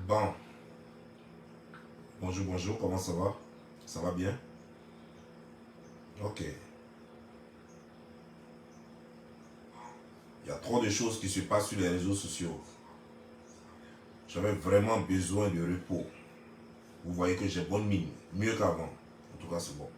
Bon, bonjour, comment ça va? Ça va bien? Ok. Il y a trop de choses qui se passent sur les réseaux sociaux. J'avais vraiment besoin de repos. Vous voyez que j'ai bonne mine, mieux qu'avant. En tout cas, c'est bon.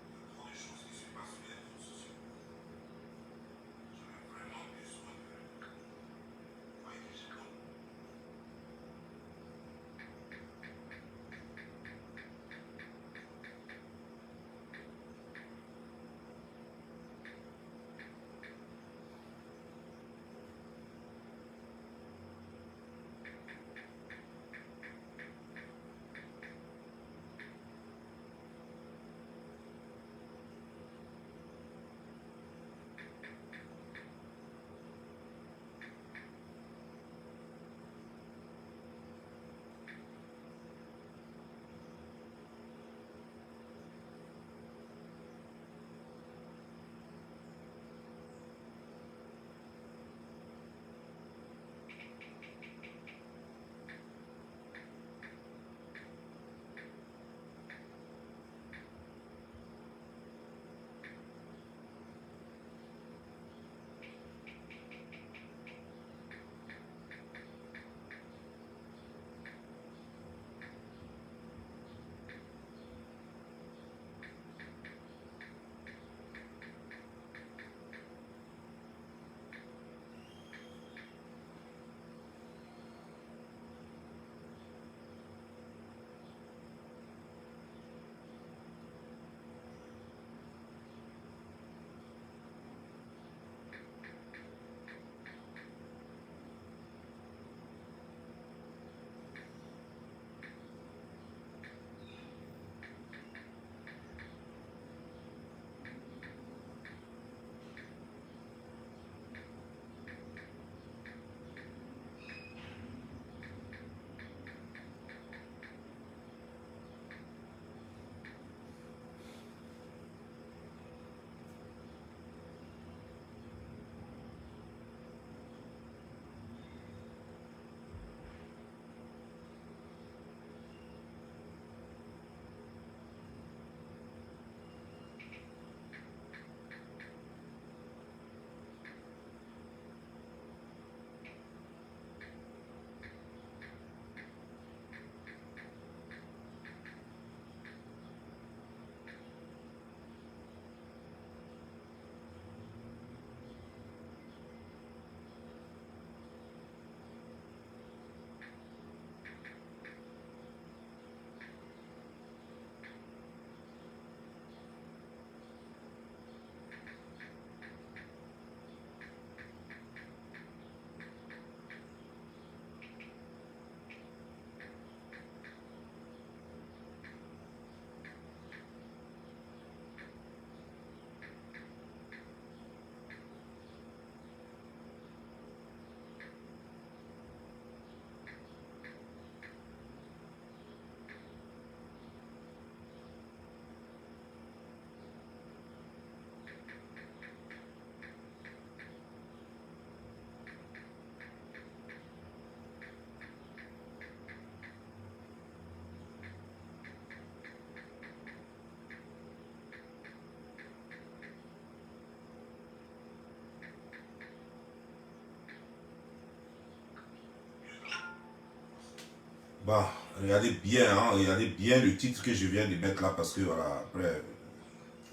Bon, regardez bien le titre que je viens de mettre là parce que voilà, après,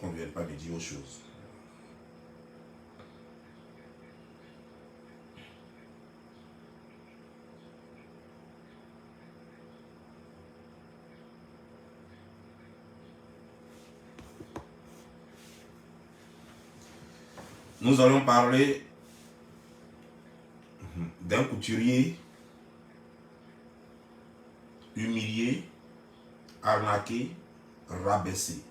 on ne vient pas me dire autre chose. Nous allons parler d'un couturier humilié, arnaqué, rabaissé.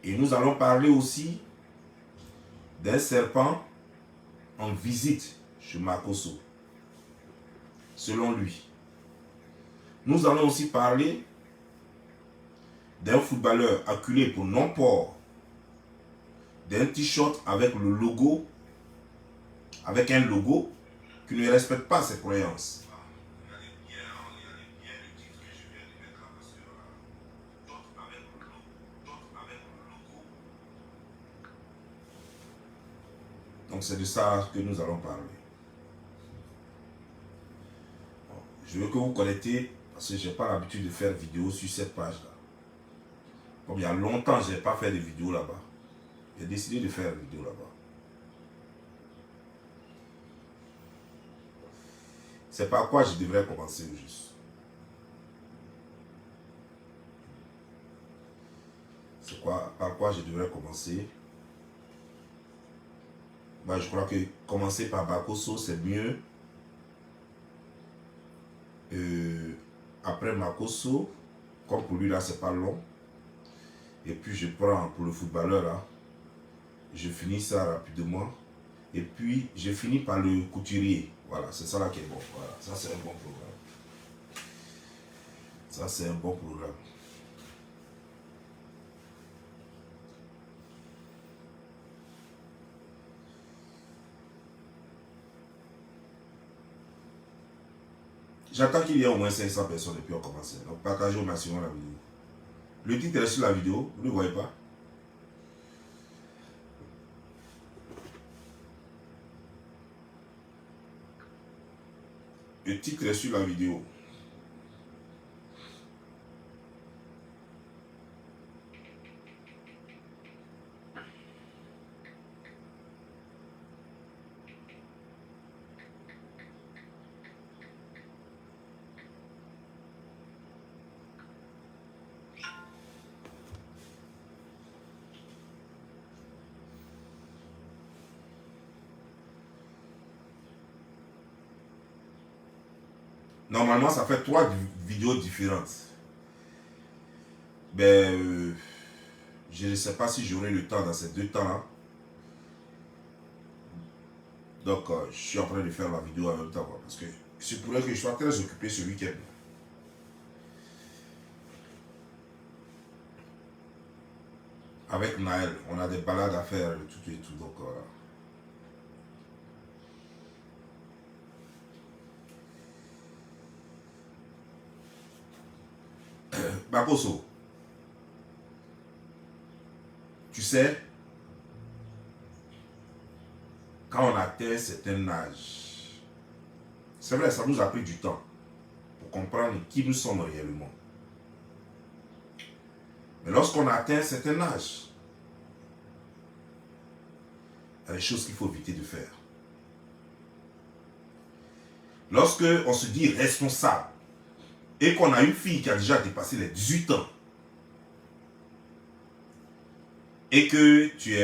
Et nous allons parler aussi d'un serpent en visite chez Makosso, selon lui. Nous allons aussi parler d'un footballeur acculé pour non-port d'un t-shirt avec le logo, avec un logo qui ne respecte pas ses croyances. Donc c'est de ça que nous allons parler. Bon, je veux que vous connectez, parce que je n'ai pas l'habitude de faire vidéo sur cette page-là. Comme il y a longtemps, je n'ai pas fait de vidéo là-bas. J'ai décidé de faire une vidéo là-bas. C'est par quoi je devrais commencer au juste. C'est quoi, par quoi je devrais commencer? Moi, je crois que commencer par Makosso, c'est mieux. Après Makosso, comme pour lui là, c'est pas long. Et puis je prends pour le footballeur là. Je finis ça rapidement. Et puis je finis par le couturier. Voilà, c'est ça là qui est bon. Voilà, ça c'est un bon programme. Ça c'est un bon programme. J'attends qu'il y ait au moins 500 personnes et puis on commence. Donc partagez au maximum la vidéo. Le titre est sur la vidéo, vous ne le voyez pas? Le titre est sur la vidéo. Normalement, ça fait 3 vidéos différentes. Ben, je ne sais pas si j'aurai le temps dans ces 2 temps-là. Donc, je suis en train de faire la vidéo en même temps. Parce que c'est pour que je sois très occupé ce week-end. Avec Naël, on a des balades à faire et tout et tout. Donc, voilà. Makosso, tu sais, quand on atteint un certain âge, c'est vrai, ça nous a pris du temps pour comprendre qui nous sommes réellement. Mais lorsqu'on atteint un certain âge, il y a des choses qu'il faut éviter de faire. Lorsque on se dit responsable et qu'on a une fille qui a déjà dépassé les 18 ans et que tu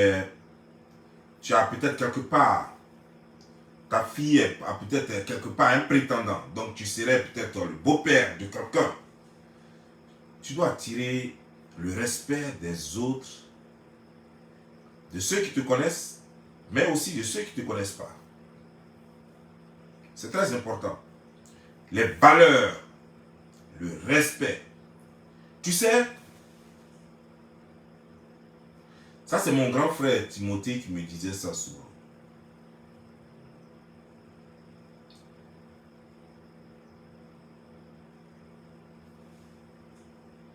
as peut-être quelque part, ta fille a peut-être quelque part un prétendant, donc tu serais peut-être le beau-père de quelqu'un, tu dois attirer le respect des autres, de ceux qui te connaissent, mais aussi de ceux qui ne te connaissent pas. C'est très important. Les valeurs, le respect. Tu sais, ça c'est mon grand frère Timothée qui me disait ça souvent.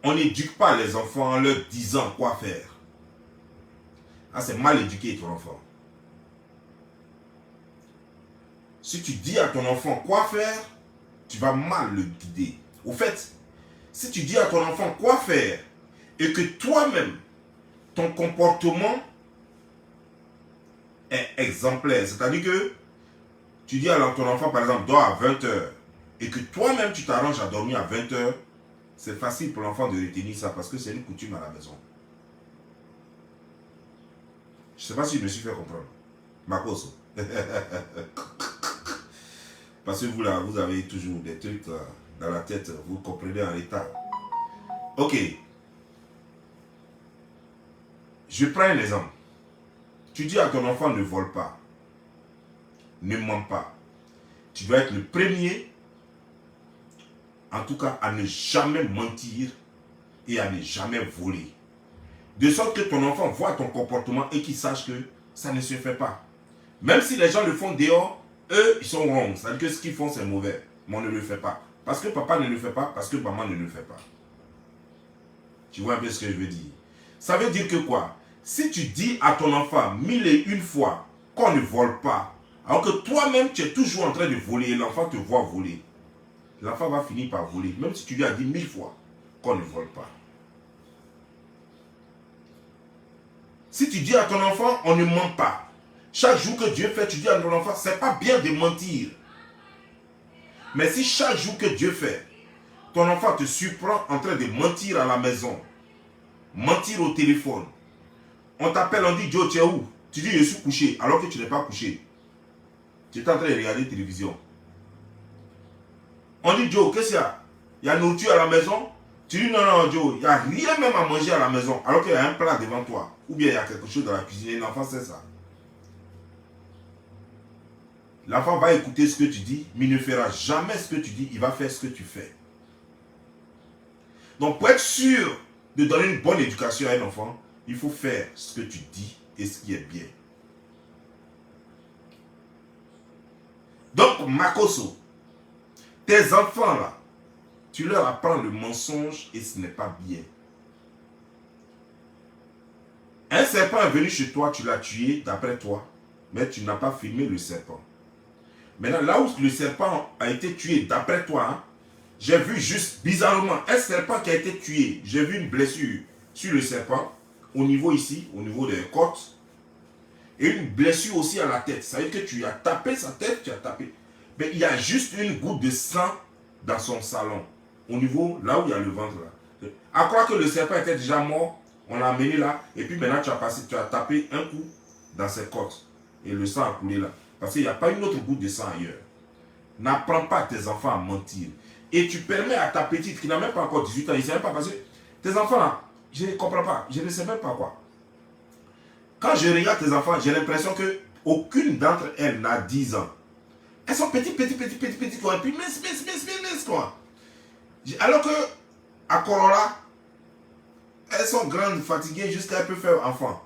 On n'éduque pas les enfants en leur disant quoi faire. Ah, c'est mal éduquer ton enfant. Si tu dis à ton enfant quoi faire, tu vas mal le guider. Au fait, si tu dis à ton enfant quoi faire et que toi-même, ton comportement est exemplaire, c'est-à-dire que tu dis à ton enfant, par exemple, dors à 20 h et que toi-même, tu t'arranges à dormir à 20 h, c'est facile pour l'enfant de retenir ça parce que c'est une coutume à la maison. Je ne sais pas si je me suis fait comprendre. Makosso. Parce que vous, là, vous avez toujours des trucs dans la tête, vous comprenez en l'état. Ok. Je prends un exemple. Tu dis à ton enfant ne vole pas, ne ment pas. Tu dois être le premier, en tout cas, à ne jamais mentir et à ne jamais voler. De sorte que ton enfant voit ton comportement et qu'il sache que ça ne se fait pas. Même si les gens le font dehors, eux, ils sont wrong. C'est-à-dire que ce qu'ils font, c'est mauvais. Mais on ne le fait pas. Parce que papa ne le fait pas, parce que maman ne le fait pas. Tu vois un peu ce que je veux dire? Ça veut dire que quoi? Si tu dis à ton enfant 1001 fois qu'on ne vole pas. Alors que toi-même, tu es toujours en train de voler et l'enfant te voit voler. L'enfant va finir par voler, même si tu lui as dit 1000 fois qu'on ne vole pas. Si tu dis à ton enfant, on ne ment pas. Chaque jour que Dieu fait, tu dis à ton enfant, c'est pas bien de mentir. Mais si chaque jour que Dieu fait, ton enfant te surprend en train de mentir à la maison, mentir au téléphone, on t'appelle, on dit, Joe, tu es où? Tu dis, je suis couché, alors que tu n'es pas couché. Tu es en train de regarder la télévision. On dit, Joe, qu'est-ce qu'il y a? Il y a nourriture à la maison? Tu dis, non, non, Joe, il n'y a rien même à manger à la maison, alors qu'il y a un plat devant toi. Ou bien il y a quelque chose dans la cuisine et l'enfant sait ça. L'enfant va écouter ce que tu dis, mais il ne fera jamais ce que tu dis, il va faire ce que tu fais. Donc, pour être sûr de donner une bonne éducation à un enfant, il faut faire ce que tu dis et ce qui est bien. Donc, Makoso, tes enfants là, tu leur apprends le mensonge et ce n'est pas bien. Un serpent est venu chez toi, tu l'as tué d'après toi, mais tu n'as pas filmé le serpent. Maintenant, là où le serpent a été tué d'après toi, hein, j'ai vu juste bizarrement un serpent qui a été tué. J'ai vu une blessure sur le serpent, au niveau ici, au niveau des côtes, et une blessure aussi à la tête. Ça veut dire que tu as tapé sa tête, tu as tapé. Mais il y a juste une goutte de sang dans son salon, au niveau, là où il y a le ventre. Là. À croire que le serpent était déjà mort, on l'a amené là, et puis maintenant tu as tapé un coup dans ses côtes, et le sang a coulé là. Parce qu'il n'y a pas une autre goutte de sang ailleurs. N'apprends pas à tes enfants à mentir. Et tu permets à ta petite, qui n'a même pas encore 18 ans, il ne sait même pas parce que tes enfants là, je ne comprends pas, je ne sais même pas quoi. Quand je regarde tes enfants, j'ai l'impression qu'aucune d'entre elles n'a 10 ans. Elles sont petites, quoi. Et puis mince, quoi. Alors que, à Corolla, elles sont grandes, fatiguées, jusqu'à elles peuvent faire enfant.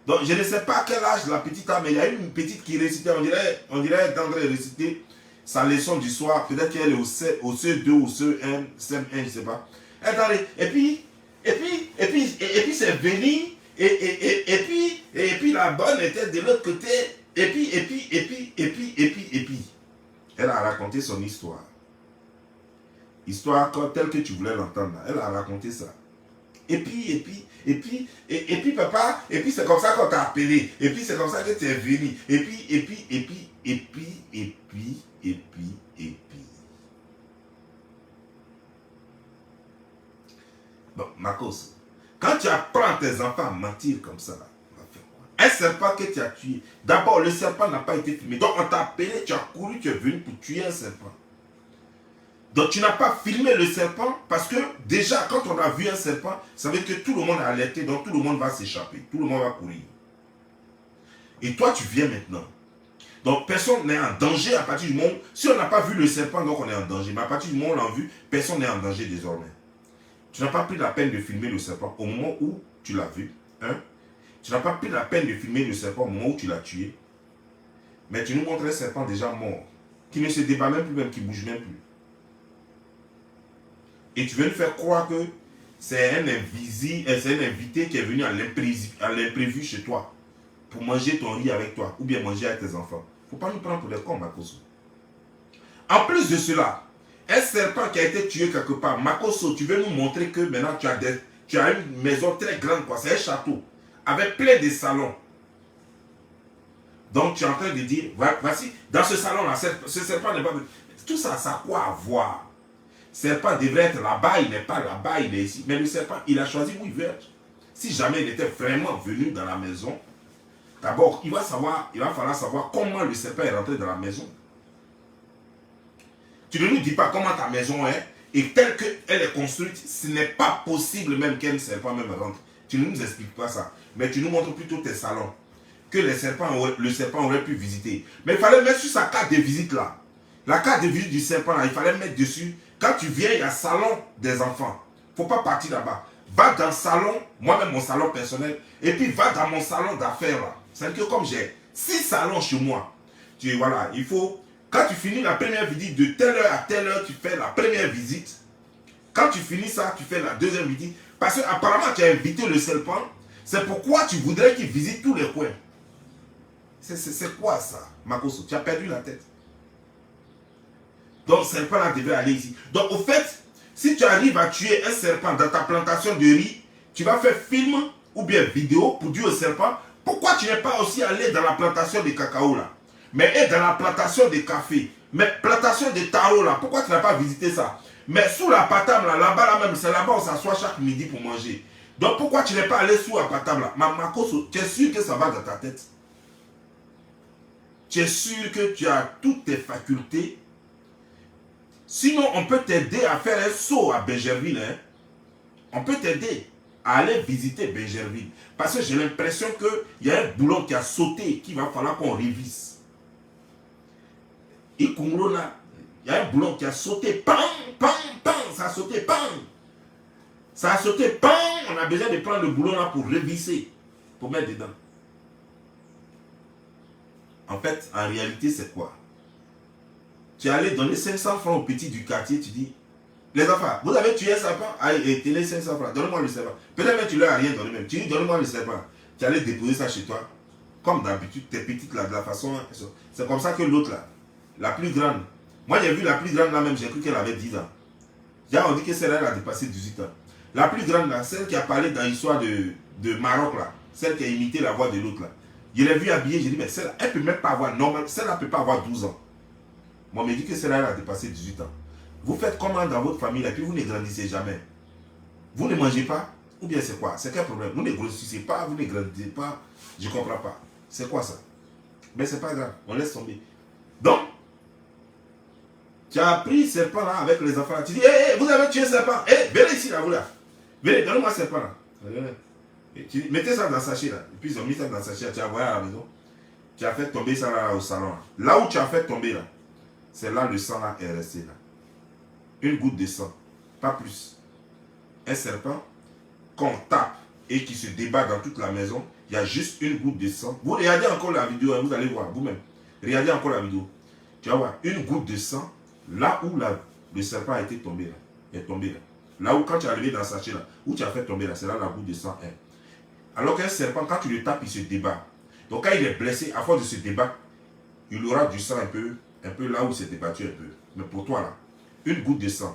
Donc, je ne sais pas à quel âge la petite a, mais il y a une petite qui récitait, on dirait elle est en train de réciter sa leçon du soir. Peut-être qu'elle est au CE2 ou CE1, CM1, je ne sais pas. Elle est en train et puis c'est venu, et puis la bonne était de l'autre côté, et puis. Elle a raconté son histoire. Histoire telle que tu voulais l'entendre. Elle a raconté ça. Et puis papa, et puis c'est comme ça qu'on t'a appelé, et puis c'est comme ça que tu es venu, et puis. Bon, Marcos, quand tu apprends tes enfants à mentir comme ça, là, on va faire quoi? Un serpent que tu as tué, d'abord le serpent n'a pas été filmé, donc on t'a appelé, tu as couru, tu es venu pour tuer un serpent. Donc tu n'as pas filmé le serpent parce que déjà quand on a vu un serpent, ça veut dire que tout le monde est alerté, donc tout le monde va s'échapper, tout le monde va courir. Et toi tu viens maintenant. Donc personne n'est en danger à partir du moment, si on n'a pas vu le serpent, donc on est en danger. Mais à partir du moment où on l'a vu, personne n'est en danger désormais. Tu n'as pas pris la peine de filmer le serpent au moment où tu l'as vu. Hein? Tu n'as pas pris la peine de filmer le serpent au moment où tu l'as tué. Mais tu nous montres un serpent déjà mort, qui ne se débat même plus, même qui ne bouge même plus. Et tu veux nous faire croire que c'est un invité qui est venu à l'imprévu chez toi pour manger ton riz avec toi ou bien manger avec tes enfants. Il ne faut pas nous prendre pour des cons, Makoso. En plus de cela, un serpent qui a été tué quelque part, Makoso, tu veux nous montrer que maintenant tu as une maison très grande, quoi. C'est un château avec plein de salons. Donc tu es en train de dire, voici, dans ce salon-là, ce serpent n'est pas venu. Tout ça, ça a quoi à voir? Le serpent devrait être là-bas, il n'est pas là-bas, il est ici. Mais le serpent, il a choisi où il veut être. Si jamais il était vraiment venu dans la maison, d'abord, il va falloir savoir comment le serpent est rentré dans la maison. Tu ne nous dis pas comment ta maison est, et telle qu'elle est construite, ce n'est pas possible même qu'un serpent même rentre. Tu ne nous expliques pas ça. Mais tu nous montres plutôt tes salons, que le serpent aurait pu visiter. Mais il fallait mettre sur sa carte de visite là. La carte de visite du serpent là, il fallait mettre dessus. Quand tu viens, il y a salon des enfants. Il ne faut pas partir là-bas. Va dans le salon, moi-même mon salon personnel, et puis va dans mon salon d'affaires là. C'est-à-dire que comme j'ai 6 salons chez moi, voilà, il faut, quand tu finis la première visite, de telle heure à telle heure, tu fais la première visite. Quand tu finis ça, tu fais la deuxième visite. Parce qu'apparemment, tu as invité le serpent. C'est pourquoi tu voudrais qu'il visite tous les coins. C'est quoi ça, Makoso? Tu as perdu la tête. Donc, serpent là devait aller ici. Donc, au fait, si tu arrives à tuer un serpent dans ta plantation de riz, tu vas faire film ou bien vidéo pour dire au serpent, pourquoi tu n'es pas aussi allé dans la plantation de cacao là? Mais dans la plantation de café, mais plantation de taro là, pourquoi tu n'as pas visité ça? Mais sous la patame là, là-bas là même, c'est là-bas on s'assoit chaque midi pour manger. Donc pourquoi tu n'es pas allé sous la patame là? Makoso, tu es sûr que ça va dans ta tête? Tu es sûr que tu as toutes tes facultés? Sinon, on peut t'aider à faire un saut à Benjerville. Hein? On peut t'aider à aller visiter Benjerville. Parce que j'ai l'impression qu'il y a un boulon qui a sauté, qu'il va falloir qu'on révise. Et Kungro là, il y a un boulon qui a sauté. Pam, pam, pam, ça a sauté, pam. Ça a sauté, pam. On a besoin de prendre le boulon là pour réviser, pour mettre dedans. En fait, en réalité, c'est quoi? Tu es allé donner 500 francs aux petits du quartier, tu dis, les enfants, vous avez tué un serpent? Allez, tenez 500 francs, donnez-moi le serpent. Peut-être même tu ne leur as rien donné même. Tu dis, donnez-moi le serpent. Tu allais déposer ça chez toi. Comme d'habitude, tes petites là, de la façon. C'est comme ça que l'autre là, la plus grande. Moi j'ai vu la plus grande là même, j'ai cru qu'elle avait 10 ans. Là, on dit que celle-là elle a dépassé 18 ans. La plus grande là, celle qui a parlé dans l'histoire de Maroc là, celle qui a imité la voix de l'autre là. Je l'ai vu habillée, j'ai dit, mais celle-là, elle ne peut même pas avoir, normal, celle-là ne peut pas avoir 12 ans. Moi, on me dit que celle-là, elle a dépassé 18 ans. Vous faites comment dans votre famille, et puis vous ne grandissez jamais. Vous ne mangez pas, ou bien c'est quoi? C'est quel problème? Vous ne grossissez pas, vous ne grandissez pas. Je ne comprends pas. C'est quoi ça? Mais c'est pas grave, on laisse tomber. Donc, tu as pris serpent là avec les enfants. Tu dis, hé, vous avez tué le serpent. Hé, venez ici là, vous là. Venez, donnez-moi le serpent là. Tu dis, mettez ça dans le sachet là. Et puis ils ont mis ça dans le sachet, tu as envoyé à la maison. Tu as fait tomber ça là au salon. Là où tu as fait tomber là, c'est là le sang là est resté là. Une goutte de sang, pas plus. Un serpent qu'on tape et qui se débat dans toute la maison, il y a juste une goutte de sang. Vous regardez encore la vidéo, vous allez voir vous-même. Regardez encore la vidéo. Tu vas voir une goutte de sang là où le serpent a été tombé là. Est tombé là. Là où quand tu es arrivé dans le sachet là, où tu as fait tomber là, c'est là la goutte de sang est. Alors qu'un serpent, quand tu le tapes, il se débat. Donc quand il est blessé, à force de se débattre, il aura du sang un peu là où il s'est débattu un peu. Mais pour toi là, une goutte de sang,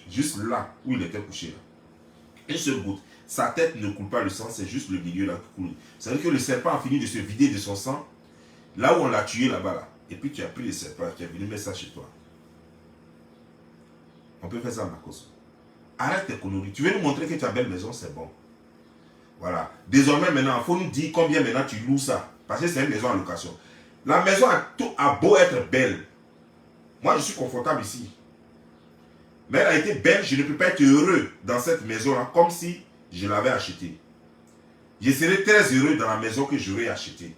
juste là où il était couché là. Une seule goutte. Sa tête ne coule pas le sang, c'est juste le milieu là qui coule. C'est-à-dire que le serpent a fini de se vider de son sang, là où on l'a tué là-bas là. Et puis tu as pris le serpent, tu es venu mettre ça chez toi. On peut faire ça, Makoso. Arrête tes conneries. Tu veux nous montrer que tu as belle maison, c'est bon. Voilà. Désormais, maintenant, il faut nous dire combien maintenant tu loues ça. Parce que c'est une maison en location. La maison a beau être belle. Moi, je suis confortable ici. Mais elle a été belle, je ne peux pas être heureux dans cette maison-là comme si je l'avais achetée. Je serais très heureux dans la maison que j'aurais achetée.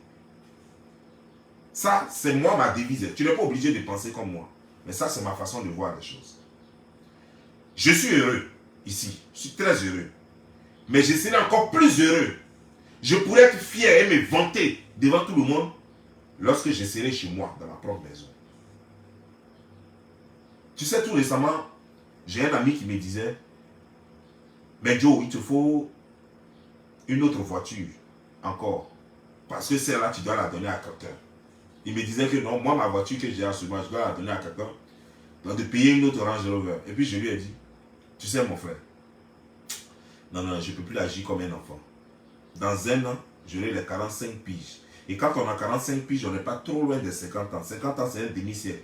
Ça, c'est moi ma devise. Tu n'es pas obligé de penser comme moi. Mais ça, c'est ma façon de voir les choses. Je suis heureux ici. Je suis très heureux. Mais je serai encore plus heureux. Je pourrais être fier et me vanter devant tout le monde lorsque je serai chez moi, dans ma propre maison. Tu sais, tout récemment, j'ai un ami qui me disait, mais Joe, il te faut une autre voiture encore. Parce que celle-là, tu dois la donner à quelqu'un. Il me disait que non, moi, ma voiture que j'ai en ce moment, je dois la donner à quelqu'un. Donc de payer une autre Range Rover. Et puis je lui ai dit, tu sais mon frère, non, je ne peux plus agir comme un enfant. Dans un an, j'aurai les 45 piges. Et quand on a 45 piges, on n'est pas trop loin des 50 ans. 50 ans, c'est un demi-siècle.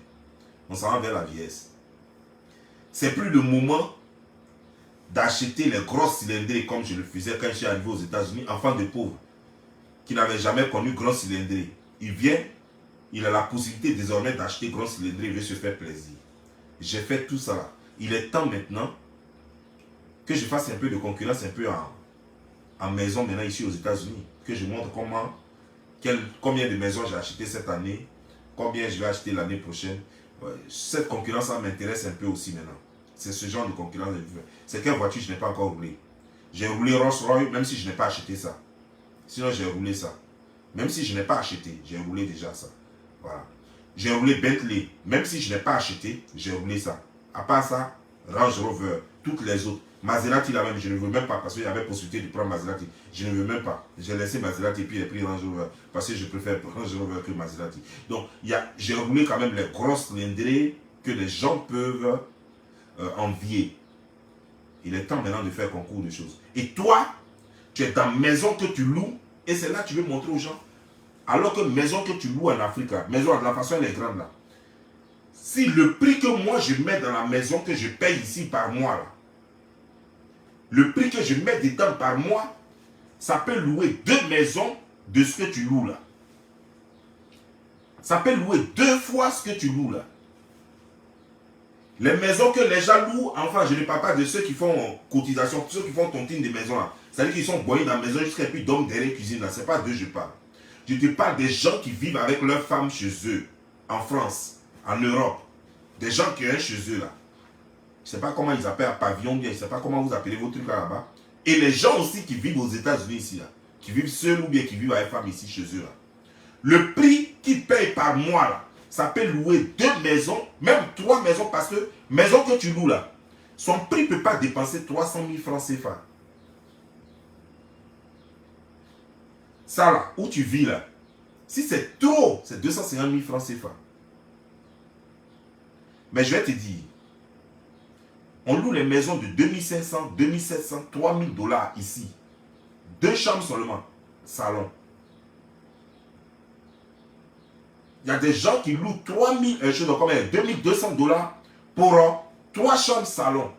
On s'en va vers la vieillesse. C'est plus le moment d'acheter les grosses cylindrées comme je le faisais quand je suis arrivé aux États-Unis, enfant de pauvre, qui n'avait jamais connu grosse cylindrée. Il vient, il a la possibilité désormais d'acheter grosse cylindrée, il veut se faire plaisir. J'ai fait tout ça là. Il est temps maintenant que je fasse un peu de concurrence, un peu en maison maintenant ici aux États-Unis. Que je montre combien de maisons j'ai acheté cette année, combien je vais acheter l'année prochaine. Cette concurrence m'intéresse un peu aussi maintenant. C'est ce genre de concurrence. C'est quelle voiture je n'ai pas encore roulé. J'ai roulé Rolls-Royce même si je n'ai pas acheté ça. Sinon j'ai roulé ça. Même si je n'ai pas acheté, j'ai roulé déjà ça. Voilà. J'ai roulé Bentley. Même si je n'ai pas acheté, j'ai roulé ça. À part ça, Range Rover, toutes les autres. Maserati là même, je ne veux même pas parce qu'il y avait possibilité de prendre Maserati. Je ne veux même pas. J'ai laissé Maserati et puis j'ai pris Range Rover parce que je préfère Range Rover que Maserati. Donc, j'ai roulé quand même les grosses cylindrées que les gens peuvent envier. Il est temps maintenant de faire concours de choses. Et toi, tu es dans maison que tu loues et c'est là que tu veux montrer aux gens. Alors que maison que tu loues en Afrique, là, maison de la façon elle est grande là. Si le prix que moi je mets dans la maison que je paye ici par mois là, le prix que je mets dedans par mois, ça peut louer 2 maisons de ce que tu loues là. Ça peut louer 2 fois ce que tu loues là. Les maisons que les gens louent, enfin je ne parle pas de ceux qui font cotisation, ceux qui font tontine des maisons là. C'est-à-dire qu'ils sont boyés dans la maison jusqu'à puis dorment derrière la cuisine là. Ce n'est pas d'eux je parle. Je te parle des gens qui vivent avec leurs femmes chez eux, en France, en Europe. Des gens qui restent chez eux là. Je ne sais pas comment ils appellent un pavillon bien, je ne sais pas comment vous appelez vos trucs là-bas. Et les gens aussi qui vivent aux États-Unis ici, là, qui vivent seuls ou bien qui vivent avec femmes ici chez eux. Là. Le prix qu'ils payent par mois, là, ça peut louer 2 maisons, même 3 maisons, parce que maison que tu loues là, son prix ne peut pas dépenser 300 000 francs CFA. Ça là, où tu vis là, si c'est trop, c'est 250 000 francs CFA. Mais je vais te dire, on loue les maisons de 2500, 2700, 3000 dollars ici. 2 chambres seulement, salon. Il y a des gens qui louent 2200 dollars pour 3 chambres salon.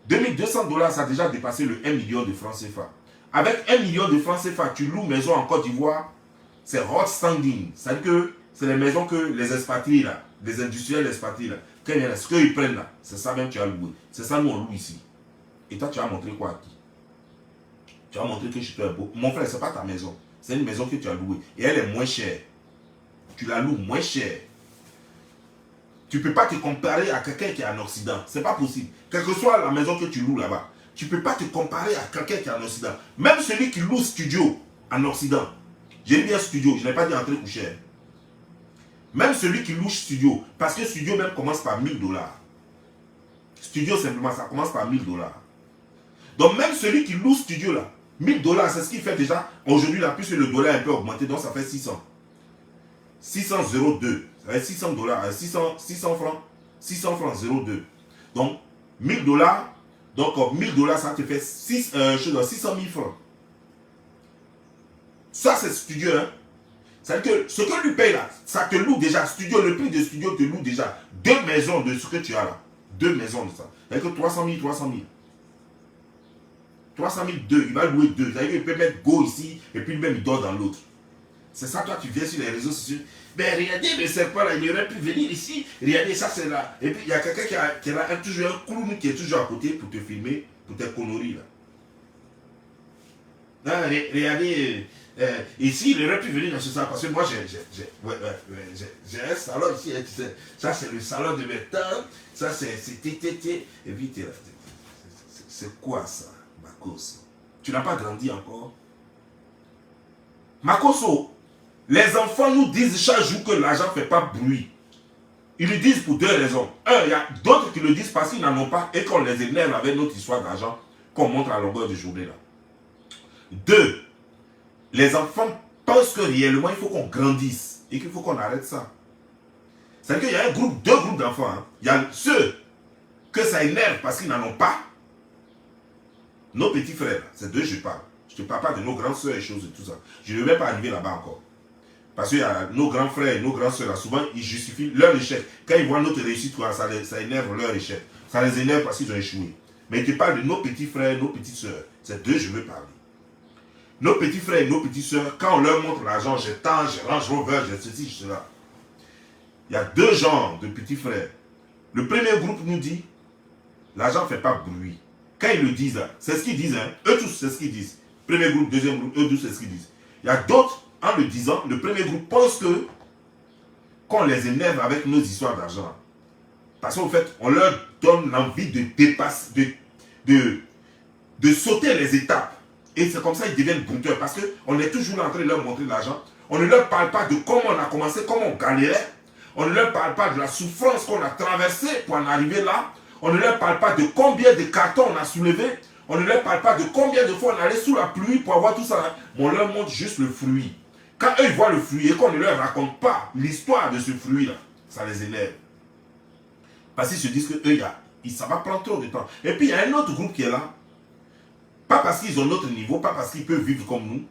2200 dollars, ça a déjà dépassé le 1 million de francs CFA. Avec 1 million de francs CFA, tu loues maison en Côte d'Ivoire, c'est hot standing. C'est-à-dire que c'est les maisons que les expatriés, là, les industriels expatriés, là, ce qu'ils prennent là, c'est ça même que tu as loué. C'est ça nous on loue ici. Et toi, tu as montré quoi à qui? Tu as montré que je suis un beau. Mon frère, ce n'est pas ta maison. C'est une maison que tu as louée. Et elle est moins chère. Tu la loues moins cher. Tu ne peux pas te comparer à quelqu'un qui est en Occident. Ce n'est pas possible. Quelle que soit la maison que tu loues là-bas, tu ne peux pas te comparer à quelqu'un qui est en Occident. Même celui qui loue studio en Occident. J'ai dit un studio, je n'ai pas dit entrée couchère. Même celui qui loue studio, parce que studio même commence par 1000 dollars. Studio simplement, ça commence par 1000 dollars. Donc même celui qui loue studio là, 1000 dollars, c'est ce qu'il fait déjà. Aujourd'hui, là, puisque le dollar est un peu augmenté, donc ça fait 600. 600,02. Ça fait 600 dollars, 600 francs. 600 francs 0,2. Donc 1000 dollars. Donc 1000 dollars, ça te fait 600 000 francs. Ça, c'est studio, hein. C'est-à-dire que ce que lui paye là, ça te loue déjà. Studio, le prix de studio te loue déjà 2 maisons de ce que tu as là. 2 maisons de ça. C'est-à-dire que 300 000, 300 000. 300 000, 2. Il va louer 2. C'est-à-dire qu'il peut mettre go ici et puis lui-même il dort dans l'autre. C'est ça, toi, tu viens sur les réseaux sociaux. Ben, regardez le serpent là, il aurait pu venir ici. Regardez, ça, c'est là. Et puis, il y a quelqu'un qui a toujours un clown qui est toujours à côté pour te filmer, pour tes conneries là. Non, regardez, ici, il aurait pu venir dans ce salon. Parce que moi, j'ai un salon ici. Hein, tu sais. Ça, c'est le salon de mes tantes. Ça, c'est tétété. Et puis, c'est quoi ça, Makoso? Tu n'as pas grandi encore? Makoso, les enfants nous disent chaque jour que l'argent ne fait pas bruit. Ils le disent pour 2 raisons. Un, il y a d'autres qui le disent parce qu'ils n'en ont pas et qu'on les énerve avec notre histoire d'argent qu'on montre à longueur de journée là. 2, les enfants pensent que réellement il faut qu'on grandisse et qu'il faut qu'on arrête ça. C'est-à-dire qu'il y a un groupe, 2 groupes d'enfants. Hein. Il y a ceux que ça énerve parce qu'ils n'en ont pas. Nos petits frères, c'est d'eux que je parle. Je ne te parle pas de nos grandes soeurs et choses et tout ça. Je ne vais pas arriver là-bas encore. Parce que nos grands frères et nos grandes soeurs, souvent, ils justifient leur échec. Quand ils voient notre réussite, ça énerve leur échec. Ça les énerve parce qu'ils ont échoué. Mais je te parle de nos petits frères, nos petites soeurs. C'est d'eux que je veux parler. Nos petits frères et nos petites soeurs, quand on leur montre l'argent, j'ai tant, j'ai Range Rover, j'ai ceci, j'ai cela. Il y a 2 genres de petits frères. Le premier groupe nous dit, l'argent ne fait pas bruit. Quand ils le disent, c'est ce qu'ils disent. Hein. Eux tous, c'est ce qu'ils disent. Premier groupe, deuxième groupe, eux tous, c'est ce qu'ils disent. Il y a d'autres, en le disant, le premier groupe pense que qu'on les énerve avec nos histoires d'argent. Parce qu'en fait, on leur donne l'envie de dépasser, de sauter les étapes. Et c'est comme ça qu'ils deviennent brouteurs. Parce qu'on est toujours là en train de leur montrer l'argent. On ne leur parle pas de comment on a commencé, comment on galérait. On ne leur parle pas de la souffrance qu'on a traversée pour en arriver là. On ne leur parle pas de combien de cartons on a soulevé. On ne leur parle pas de combien de fois on allait sous la pluie pour avoir tout ça. Mais on leur montre juste le fruit. Quand eux ils voient le fruit et qu'on ne leur raconte pas l'histoire de ce fruit-là, ça les énerve. Parce qu'ils se disent que eux, ça va prendre trop de temps. Et puis il y a un autre groupe qui est là. Pas parce qu'ils ont notre niveau, pas parce qu'ils peuvent vivre comme nous.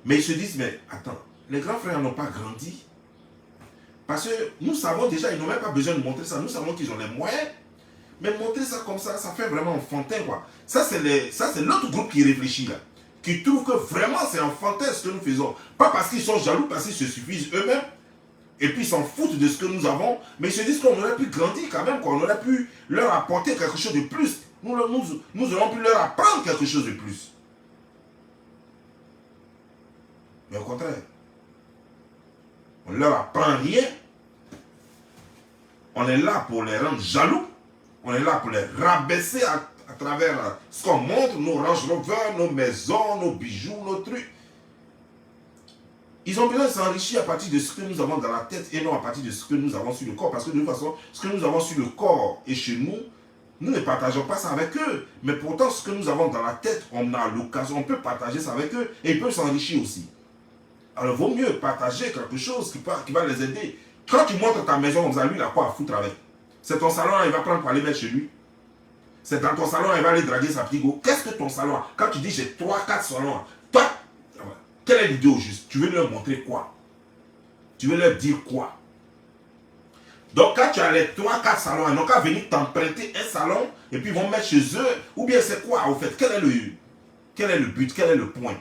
Mais ils se disent, mais attends, les grands frères n'ont pas grandi. Parce que nous savons déjà, ils n'ont même pas besoin de montrer ça. Nous savons qu'ils ont les moyens. Mais montrer ça comme ça fait vraiment enfantin, quoi. Ça, c'est l'autre groupe qui réfléchit, là. Qui trouve que vraiment, c'est enfantin ce que nous faisons. Pas parce qu'ils sont jaloux, parce qu'ils se suffisent eux-mêmes. Et puis, ils s'en foutent de ce que nous avons. Mais ils se disent qu'on aurait pu grandir quand même, qu'on aurait pu leur apporter quelque chose de plus. Nous aurions pu leur apprendre quelque chose de plus. Mais au contraire, on ne leur apprend rien. On est là pour les rendre jaloux. On est là pour les rabaisser à travers ce qu'on montre, nos Range Rover, nos maisons, nos bijoux, nos trucs. Ils ont besoin de s'enrichir à partir de ce que nous avons dans la tête et non à partir de ce que nous avons sur le corps. Parce que de toute façon, ce que nous avons sur le corps et chez nous, nous ne partageons pas ça avec eux. Mais pourtant, ce que nous avons dans la tête, on a l'occasion, on peut partager ça avec eux et ils peuvent s'enrichir aussi. Alors, il vaut mieux partager quelque chose qui va les aider. Quand tu montres ta maison comme ça, lui, il a quoi à foutre avec? C'est ton salon, il va prendre pour aller mettre chez lui. C'est dans ton salon, il va aller draguer sa petite go. Qu'est-ce que ton salon a? Quand tu dis j'ai 3-4 salons, toi, quelle est l'idée au juste? Tu veux leur montrer quoi? Tu veux leur dire quoi? Donc quand tu as les 3-4 salons, ils n'ont qu'à venir t'emprunter un salon et puis ils vont mettre chez eux. Ou bien c'est quoi au fait? Quel est le but? Quel est le point?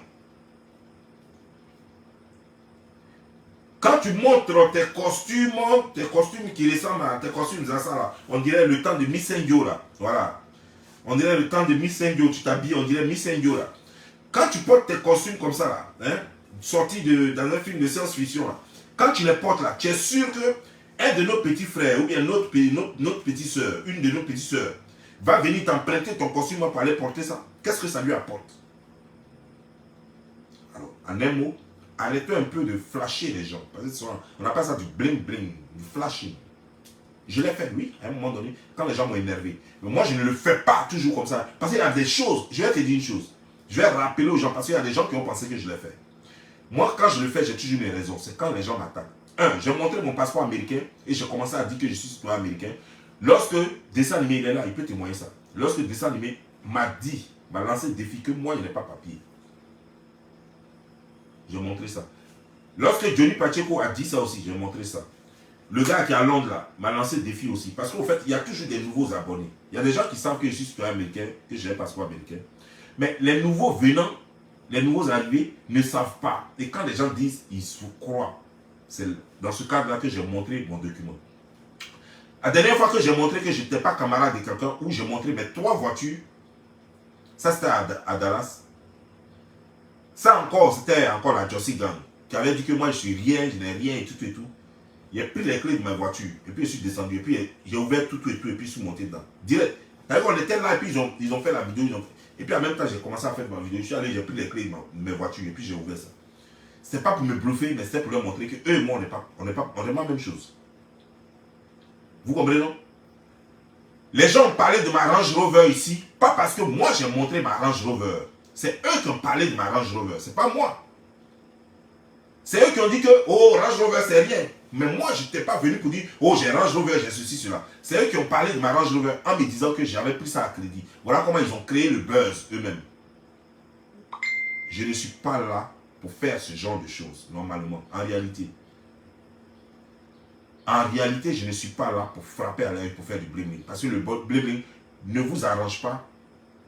Quand tu montres tes costumes qui ressemblent à tes costumes, ça là, on dirait le temps de Miss Ingyo là. Voilà. On dirait le temps de Miss Ingyo, tu t'habilles, on dirait Miss Ingyo là. Quand tu portes tes costumes comme ça là, hein, sortis dans un film de science-fiction là, quand tu les portes là, tu es sûr que un de nos petits frères ou bien notre petite soeur, une de nos petites soeurs, va venir t'emprunter ton costume pour aller porter ça. Qu'est-ce que ça lui apporte? Alors, en un mot, arrêtez un peu de flasher les gens. On appelle ça du bling bling, du flashing. Je l'ai fait, oui, à un moment donné, quand les gens m'ont énervé. Mais moi, je ne le fais pas toujours comme ça. Parce qu'il y a des choses, je vais te dire une chose. Je vais rappeler aux gens, parce qu'il y a des gens qui ont pensé que je l'ai fait. Moi, quand je le fais, j'ai toujours une raison. C'est quand les gens m'attaquent. J'ai montré mon passeport américain et j'ai commencé à dire que je suis citoyen américain. Lorsque Dessin Animé, il est là, il peut témoigner ça. Lorsque Dessin Animé m'a lancé le défi que moi, je n'ai pas papier. J'ai montré ça. Lorsque Johnny Pacheco a dit ça aussi, j'ai montré ça. Le gars qui est à Londres là m'a lancé le défi aussi. Parce qu'en fait, il y a toujours des nouveaux abonnés. Il y a des gens qui savent que je suis citoyen américain, que j'ai un passeport américain. Mais les nouveaux venants, les nouveaux arrivés ne savent pas. Et quand les gens disent, ils se croient. C'est dans ce cadre-là que j'ai montré mon document. La dernière fois que j'ai montré que je n'étais pas camarade de quelqu'un, où j'ai montré mes 3 voitures, ça c'était à Dallas. Ça encore, c'était encore la Josie Gang, qui avait dit que moi je suis rien, je n'ai rien et tout et tout. Il a pris les clés de ma voiture, et puis je suis descendu, et puis j'ai ouvert tout et tout, et puis je suis monté dedans. Direct. D'ailleurs, on était là, et puis ils ont fait la vidéo, et puis en même temps, j'ai commencé à faire ma vidéo. Je suis allé, j'ai pris les clés de ma voiture, et puis j'ai ouvert ça. C'était pas pour me bluffer, mais c'était pour leur montrer que eux et moi, on n'est pas la même chose. Vous comprenez, non? Les gens ont parlé de ma Range Rover ici, pas parce que moi j'ai montré ma Range Rover. C'est eux qui ont parlé de ma Range Rover, c'est pas moi. C'est eux qui ont dit que, oh, Range Rover c'est rien. Mais moi, je n'étais pas venu pour dire, oh, j'ai Range Rover, j'ai ceci, cela. C'est eux qui ont parlé de ma Range Rover en me disant que j'avais pris ça à crédit. Voilà comment ils ont créé le buzz eux-mêmes. Je ne suis pas là pour faire ce genre de choses, normalement, en réalité. En réalité, je ne suis pas là pour frapper à l'œil, pour faire du bling-bling. Parce que le bling-bling ne vous arrange pas.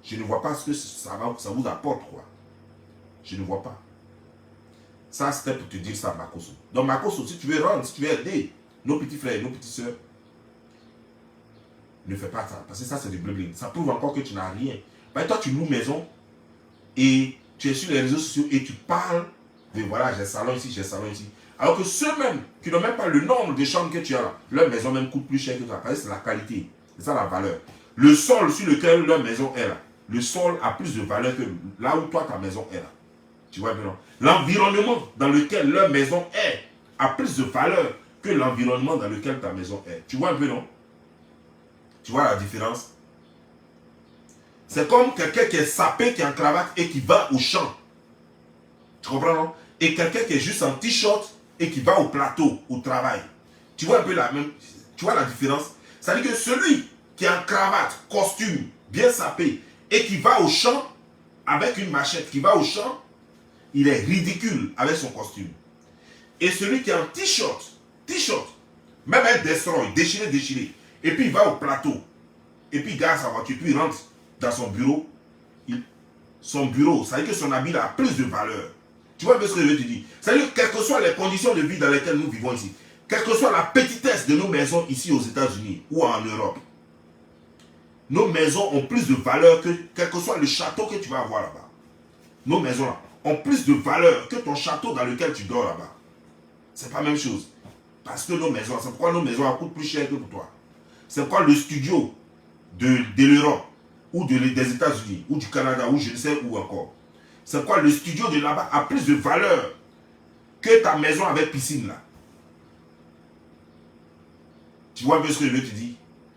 Je ne vois pas ce que ça vous apporte, quoi. Je ne vois pas. Ça, c'était pour te dire ça, Makoso. Donc, Makoso, si tu veux rendre, si tu veux aider nos petits frères et nos petites soeurs, ne fais pas ça. Parce que ça, c'est du bling-bling. Ça prouve encore que tu n'as rien. Ben, toi, tu loues maison et tu es sur les réseaux sociaux et tu parles de voilà, j'ai salon ici, j'ai salon ici. Alors que ceux-mêmes qui n'ont même pas le nombre de chambres que tu as là, leur maison même coûte plus cher que toi. Parce que c'est la qualité. C'est ça la valeur. Le sol sur lequel leur maison est là, le sol a plus de valeur que là où toi, ta maison est là. Tu vois bien. L'environnement dans lequel leur maison est a plus de valeur que l'environnement dans lequel ta maison est. Tu vois un peu, non? Tu vois la différence? C'est comme quelqu'un qui est sapé, qui est en cravate et qui va au champ. Tu comprends, non? Et quelqu'un qui est juste en t-shirt et qui va au plateau, au travail. Tu vois un peu la même... Tu vois la différence? C'est-à-dire que celui qui est en cravate, costume, bien sapé, et qui va au champ avec une machette, qui va au champ, il est ridicule avec son costume. Et celui qui est en t-shirt, même un destroy, déchiré, et puis il va au plateau, et puis il garde sa voiture, puis il rentre dans son bureau. Son bureau, ça veut dire que son habit a plus de valeur. Tu vois un peu ce que je veux te dire? C'est-à-dire que quelles que soient les conditions de vie dans lesquelles nous vivons ici, quelle que soit la petitesse de nos maisons ici aux États-Unis ou en Europe, nos maisons ont plus de valeur que quel que soit le château que tu vas avoir là-bas. Nos maisons là ont plus de valeur que ton château dans lequel tu dors là-bas. C'est pas la même chose. Parce que nos maisons, c'est pourquoi nos maisons coûtent plus cher que pour toi. C'est pourquoi le studio de l'Europe ou des États-Unis ou du Canada ou je ne sais où encore. C'est pourquoi le studio de là-bas a plus de valeur que ta maison avec piscine là. Tu vois un peu ce que je veux te dire?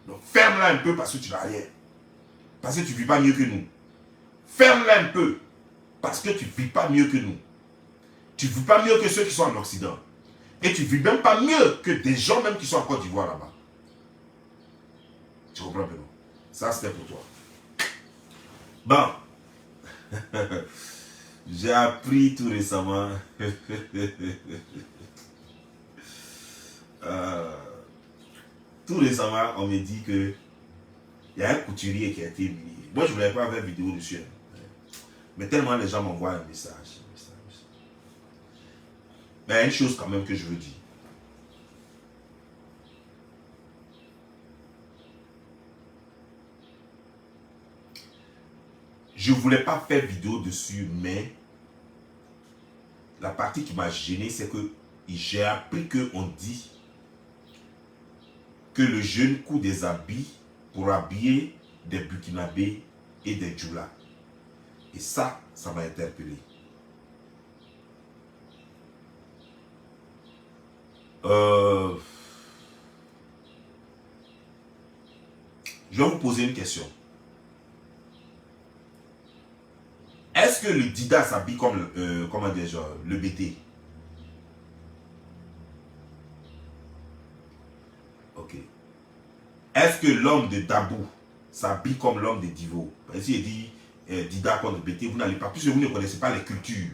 Donc ferme-la un peu parce que tu n'as rien. Parce que tu ne vis pas mieux que nous. Ferme-la un peu parce que tu ne vis pas mieux que nous. Tu ne vis pas mieux que ceux qui sont en Occident. Et tu ne vis même pas mieux que des gens même qui sont en Côte d'Ivoire là-bas. Tu comprends un peu, non? Ça, c'était pour toi. Bon. J'ai appris tout récemment. Tout récemment, on me dit que il y a un couturier qui a été humilié. Moi, je ne voulais pas faire vidéo dessus. Mais tellement les gens m'envoient un message. Mais il y a une chose quand même que je veux dire. Je ne voulais pas faire vidéo dessus, mais la partie qui m'a gêné, c'est que j'ai appris qu'on dit que le jeune coud des habits pour habiller des Burkinabés et des Djoula. Et ça m'a interpellé. Je vais vous poser une question. Est-ce que le Dida s'habille comme le BT? Ok. Est-ce que l'homme de Dabou s'habille comme l'homme de Divo? Si il dit Dida contre BT, vous n'allez pas, puisque vous ne connaissez pas les cultures.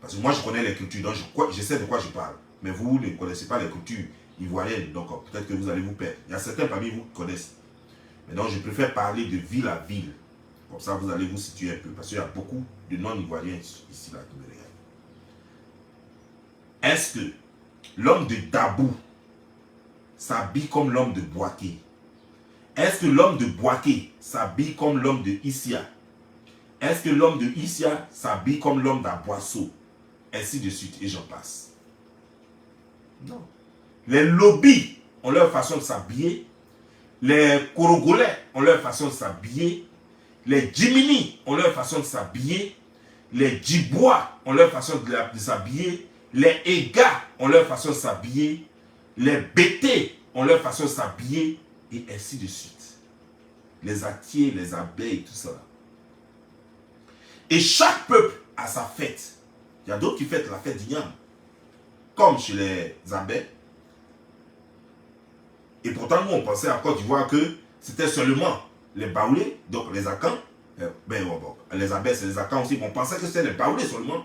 Parce que moi je connais les cultures, donc je sais de quoi je parle. Mais vous ne connaissez pas les cultures ivoiriennes, donc peut-être que vous allez vous perdre. Il y a certains parmi vous qui connaissent. Mais donc je préfère parler de ville à ville. Comme ça, vous allez vous situer un peu. Parce qu'il y a beaucoup de non-ivoiriens ici, là, qui me regardent. Est-ce que l'homme de Dabou s'habille comme l'homme de Boaké? Est-ce que l'homme de Boaké s'habille comme l'homme de Issia? Est-ce que l'homme de Issia s'habille comme l'homme d'Aboisseau? Ainsi de suite, et j'en passe. Non. Les lobbies ont leur façon de s'habiller. Les Korogolais ont leur façon de s'habiller. Les Djimini ont leur façon de s'habiller. Les Djibois ont leur façon de s'habiller. Les Ega ont leur façon de s'habiller. Les Bété ont leur façon de s'habiller. Et ainsi de suite. Les Atiers, les abeilles, tout ça. Et chaque peuple a sa fête. Il y a d'autres qui fêtent la fête d'Ignam. Comme chez les abeilles. Et pourtant, nous, on pensait en Côte d'Ivoire que c'était seulement les Baoulés, donc les Akans. Les abeilles, c'est les Akans aussi. On pensait que c'était les Baoulés seulement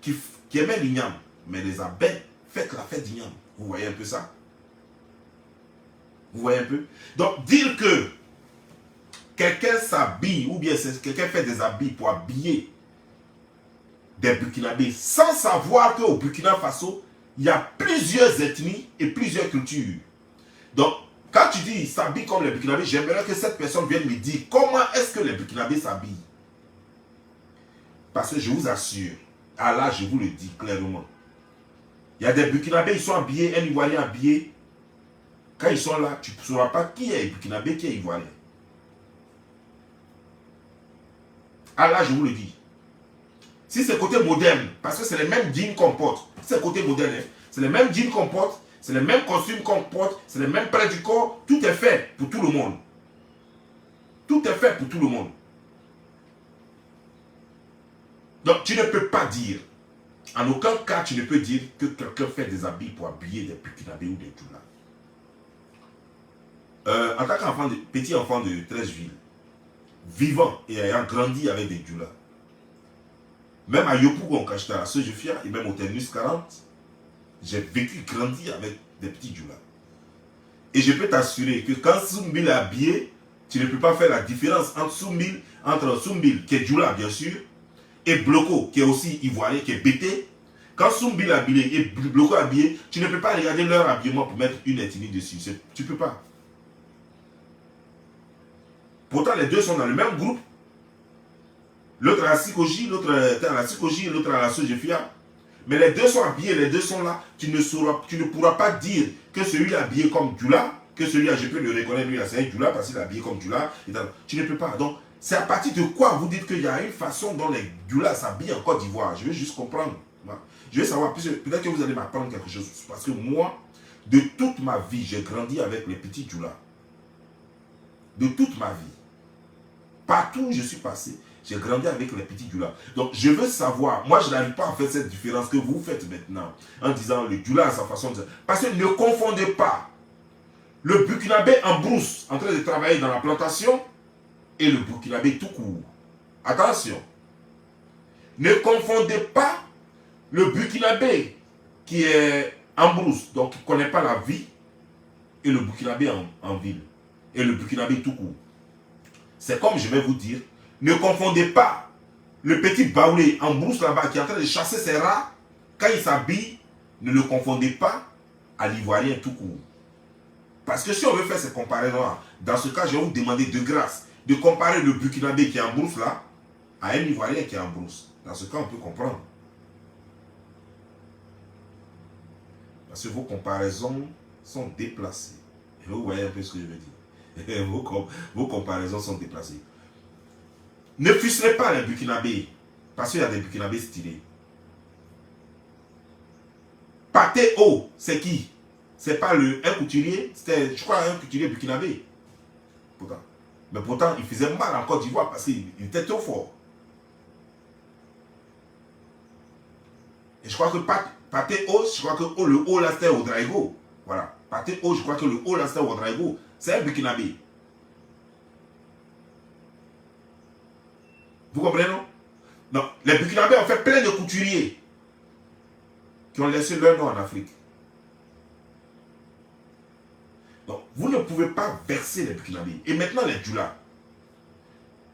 qui aimaient l'Ignam. Mais les abeilles fêtent la fête d'Ignam. Vous voyez un peu ça? Vous voyez un peu? Donc, dire que quelqu'un s'habille, ou bien quelqu'un fait des habits pour habiller des Burkinabés, sans savoir qu'au Burkina Faso, il y a plusieurs ethnies et plusieurs cultures. Donc, quand tu dis s'habille comme les Burkinabés, j'aimerais que cette personne vienne me dire comment est-ce que les Burkinabés s'habillent. Parce que je vous assure, Allah, je vous le dis clairement, il y a des Burkinabés, ils sont habillés, un Ivoirien habillé. Quand ils sont là, tu ne sauras pas qui est Burkinabé, qui est Ivoirien. Allah, je vous le dis. Si c'est côté moderne, parce que c'est les mêmes jeans qu'on porte, c'est côté moderne, hein, c'est les mêmes jeans qu'on porte, c'est les mêmes costumes qu'on porte, c'est les mêmes prêts du corps, tout est fait pour tout le monde. Tout est fait pour tout le monde. Donc, tu ne peux pas dire, en aucun cas, tu ne peux dire que quelqu'un fait des habits pour habiller des Burkinabés ou des Djoula. En tant qu'enfant, petit enfant de Treichville, vivant et ayant grandi avec des Djoula, même à Yopougon, en Kachta, à Sojefia et même au Terminus 40, j'ai vécu, grandi avec des petits Djoula. Et je peux t'assurer que quand Soumbil est habillé, tu ne peux pas faire la différence entre Soumbil, qui est Djoula bien sûr, et Bloco, qui est aussi ivoirien, qui est bété. Quand Soumbil est habillé et Bloco est habillé, tu ne peux pas regarder leur habillement pour mettre une ethnie dessus. Tu ne peux pas. Pourtant, les deux sont dans le même groupe. L'autre à la Sikoji, l'autre à la Sikoji, l'autre à la Sojefia. Mais les deux sont habillés, les deux sont là. Tu ne pourras pas dire que celui-là est habillé comme Djoula, que celui-là, je peux le reconnaître, lui, c'est un Djoula parce qu'il est habillé comme Djoula. Tu ne peux pas. Donc, c'est à partir de quoi vous dites qu'il y a une façon dont les Djoula s'habillent en Côte d'Ivoire? Je veux juste comprendre. Je veux savoir, peut-être que vous allez m'apprendre quelque chose. Parce que moi, de toute ma vie, j'ai grandi avec les petits Djoula. De toute ma vie. Partout où je suis passé, j'ai grandi avec les petits Djoula. Donc, je veux savoir, moi, je n'arrive pas à faire cette différence que vous faites maintenant, en disant le Djoula a sa façon de... Parce que ne confondez pas le Burkinabé en brousse, en train de travailler dans la plantation, et le Burkinabé tout court. Attention. Ne confondez pas le Burkinabé qui est en brousse, donc qui ne connaît pas la vie, et le Burkinabé en ville. Et le Burkinabé tout court. C'est comme je vais vous dire, ne confondez pas le petit baoulé en brousse là-bas qui est en train de chasser ses rats. Quand il s'habille, ne le confondez pas à l'ivoirien tout court. Parce que si on veut faire ces comparaisons-là, dans ce cas, je vais vous demander de grâce de comparer le Burkinabé qui est en brousse là à un ivoirien qui est en brousse. Dans ce cas, on peut comprendre. Parce que vos comparaisons sont déplacées. Et vous voyez un peu ce que je veux dire. Vos comparaisons sont déplacées. Ne fuselez pas les Burkinabés, parce qu'il y a des Burkinabés stylés. Pathé O, c'est qui? C'est pas un couturier, c'était, je crois, un couturier burkinabé. Pourtant. Mais pourtant, il faisait mal en Côte d'Ivoire parce qu'il était trop fort. Et je crois que Pathé O, je crois que le O là c'était Ouedraogo. Voilà. Pathé O, je crois que le O là c'était Ouedraogo. C'est un burkinabé. Vous comprenez, non? Non, les Burkinabés ont fait plein de couturiers qui ont laissé leur nom en Afrique. Donc, vous ne pouvez pas verser les Burkinabés. Et maintenant, les Djoula.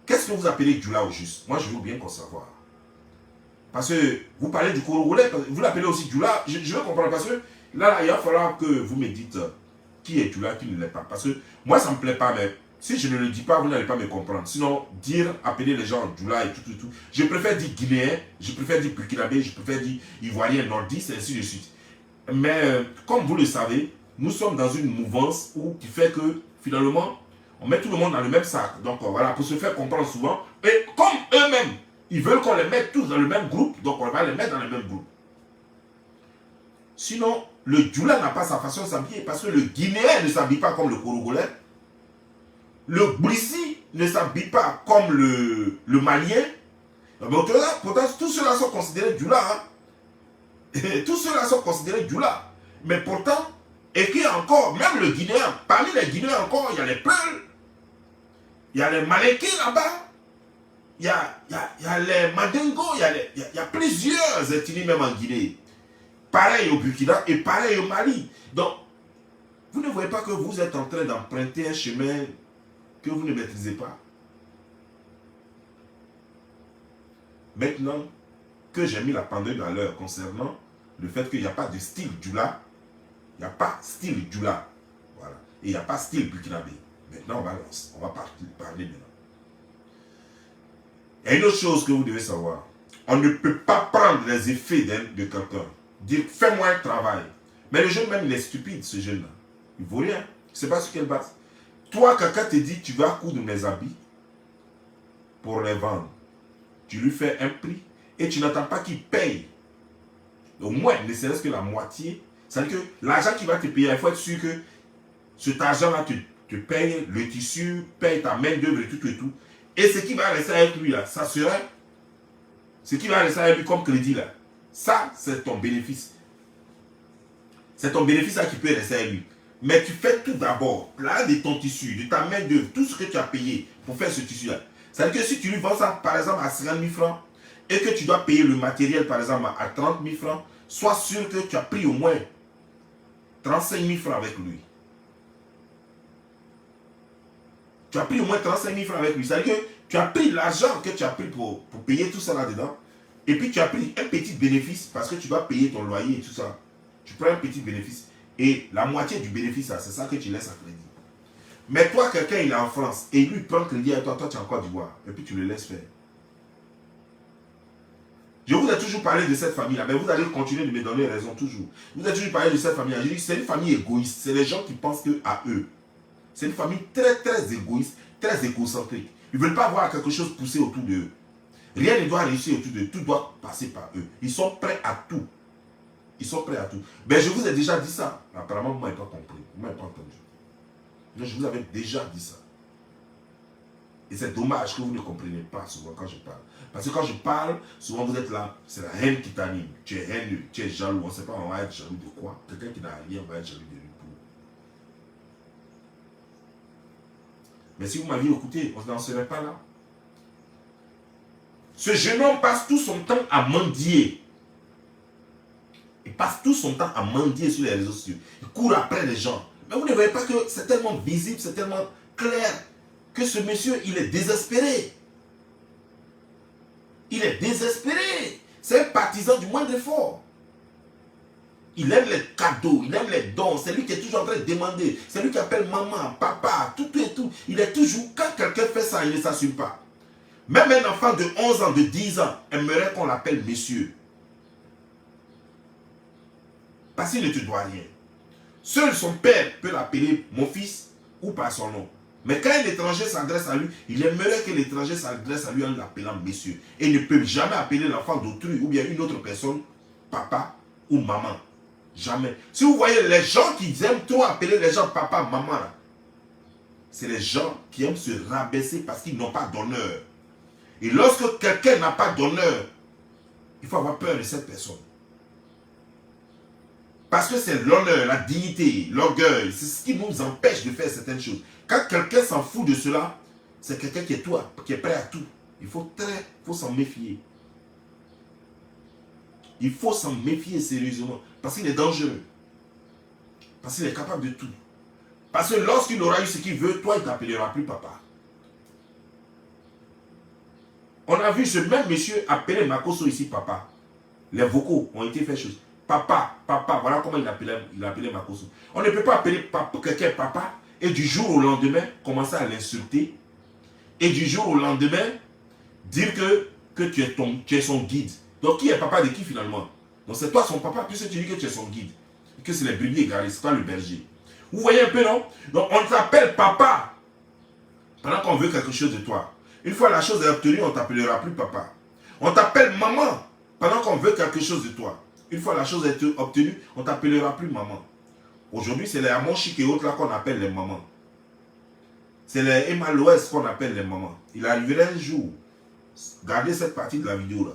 Qu'est-ce que vous appelez Djoula au juste? Moi, je veux bien qu'on savoir. Parce que vous parlez du Congolais, vous l'appelez aussi Djoula. Je veux comprendre parce que là, il va falloir que vous me dites qui est Djoula, qui ne l'est pas. Parce que moi, ça ne me plaît pas, mais si je ne le dis pas, vous n'allez pas me comprendre. Sinon, appeler les gens Djoula et tout. Je préfère dire Guinéen, je préfère dire Burkinabé, je préfère dire Ivoirien, Nordiste, et ainsi de suite. Mais comme vous le savez, nous sommes dans une mouvance qui fait que finalement, on met tout le monde dans le même sac. Donc voilà, pour se faire comprendre souvent. Et comme eux-mêmes, ils veulent qu'on les mette tous dans le même groupe, donc on va les mettre dans le même groupe. Sinon, le Djoula n'a pas sa façon de s'habiller parce que le Guinéen ne s'habille pas comme le Congolais. Le Brissi ne s'habille pas comme le Malien. Pourtant, tous ceux-là sont considérés Djoula. Hein? Tous ceux-là sont considérés Djoula. Mais pourtant, et qu'il y a encore, même le Guinéen, parmi les Guinéens encore, il y a les Peuls, il y a les Malékés là-bas, il y a les Mandingo, il y a plusieurs ethnies même en Guinée. Pareil au Burkina et pareil au Mali. Donc, vous ne voyez pas que vous êtes en train d'emprunter un chemin que vous ne maîtrisez pas. Maintenant que j'ai mis la pendule à l'heure concernant le fait qu'il n'y a pas de style Djoula, il n'y a pas style Djoula. Voilà. Et il n'y a pas style Burkinabé. Maintenant, on va parler maintenant. Il y a une autre chose que vous devez savoir. On ne peut pas prendre les effets de quelqu'un. Dire, fais-moi un travail. Mais le jeune même, il est stupide, ce jeune-là. Il ne vaut rien. Je ne sais pas sur quelle base. Toi, quelqu'un te dit, tu vas coudre mes habits pour les vendre. Tu lui fais un prix et tu n'attends pas qu'il paye. Au moins, ne serait-ce que la moitié. C'est-à-dire que l'argent qu'il va te payer, il faut être sûr que cet argent-là te paye le tissu, paye ta main d'œuvre et tout. Et ce qui va rester avec lui, là, ça Ce qui va rester avec lui comme crédit là, ça c'est ton bénéfice. C'est ton bénéfice là qui peut rester avec lui. Mais tu fais tout d'abord, là de ton tissu, de ta main d'œuvre, tout ce que tu as payé pour faire ce tissu là. C'est-à-dire que si tu lui vends ça par exemple à 50 000 francs et que tu dois payer le matériel par exemple à 30 000 francs, sois sûr que tu as pris au moins 35 000 francs avec lui. Tu as pris au moins 35 000 francs avec lui. C'est-à-dire que tu as pris l'argent que tu as pris pour payer tout ça là-dedans. Et puis tu as pris un petit bénéfice parce que tu dois payer ton loyer et tout ça. Tu prends un petit bénéfice. Et la moitié du bénéfice, c'est ça que tu laisses à crédit. Mais toi, quelqu'un, il est en France et lui, il prend crédit à toi, toi, tu es en Côte d'Ivoire. Et puis tu le laisses faire. Je vous ai toujours parlé de cette famille-là, mais vous allez continuer de me donner raison toujours. Vous avez toujours parlé de cette famille-là. Je dis que c'est une famille égoïste. C'est les gens qui pensent qu'à eux. C'est une famille très, très égoïste, très égocentrique. Ils ne veulent pas voir quelque chose pousser autour d'eux. Rien ne doit réussir autour d'eux. Tout doit passer par eux. Ils sont prêts à tout. Ils sont prêts à tout. Mais je vous ai déjà dit ça. Apparemment, vous ne m'avez pas compris. Vous ne m'avez pas entendu. Je vous avais déjà dit ça. Et c'est dommage que vous ne compreniez pas souvent quand je parle. Parce que quand je parle, souvent vous êtes là, c'est la haine qui t'anime. Tu es haineux, tu es jaloux. On ne sait pas, on va être jaloux de quoi. Quelqu'un qui n'a rien, on va être jaloux de lui. Mais si vous m'aviez écouté, on n'en serait pas là. Ce jeune homme passe tout son temps à mendier. Il passe tout son temps à mendier sur les réseaux sociaux. Il court après les gens. Mais vous ne voyez pas que c'est tellement visible, c'est tellement clair que ce monsieur, il est désespéré. Il est désespéré. C'est un partisan du moindre effort. Il aime les cadeaux, il aime les dons. C'est lui qui est toujours en train de demander. C'est lui qui appelle maman, papa, tout et tout. Il est toujours, quand quelqu'un fait ça, il ne s'assume pas. Même un enfant de 11 ans, de 10 ans, aimerait qu'on l'appelle monsieur. Parce qu'il ne te doit rien. Seul son père peut l'appeler mon fils ou par son nom. Mais quand un étranger s'adresse à lui, il aimerait que l'étranger s'adresse à lui en l'appelant monsieur. Et il ne peut jamais appeler l'enfant d'autrui ou bien une autre personne, papa ou maman. Jamais. Si vous voyez les gens qui aiment trop appeler les gens papa, maman, c'est les gens qui aiment se rabaisser parce qu'ils n'ont pas d'honneur. Et lorsque quelqu'un n'a pas d'honneur, il faut avoir peur de cette personne. Parce que c'est l'honneur, la dignité, l'orgueil, c'est ce qui nous empêche de faire certaines choses. Quand quelqu'un s'en fout de cela, c'est quelqu'un qui est prêt à tout. Il faut s'en méfier. Il faut s'en méfier sérieusement. Parce qu'il est dangereux. Parce qu'il est capable de tout. Parce que lorsqu'il aura eu ce qu'il veut, toi, il ne t'appellera plus papa. On a vu ce même monsieur appeler Makoso ici papa. Les vocaux ont été faits chose. Papa, papa, voilà comment il appelait Makoso. On ne peut pas appeler quelqu'un papa et du jour au lendemain commencer à l'insulter. Et du jour au lendemain dire que tu es son guide. Donc qui est papa de qui finalement? Donc c'est toi son papa puisque tu dis que tu es son guide. Et que c'est les brebis égarés, c'est toi le berger. Vous voyez un peu, non? Donc on t'appelle papa pendant qu'on veut quelque chose de toi. Une fois la chose est obtenue, on ne t'appellera plus papa. On t'appelle maman pendant qu'on veut quelque chose de toi. Une fois la chose est obtenue, on ne t'appellera plus maman. Aujourd'hui, c'est les Amonchik et autres là qu'on appelle les mamans. C'est les Emma Loès qu'on appelle les mamans. Il arrivera un jour, gardez cette partie de la vidéo là.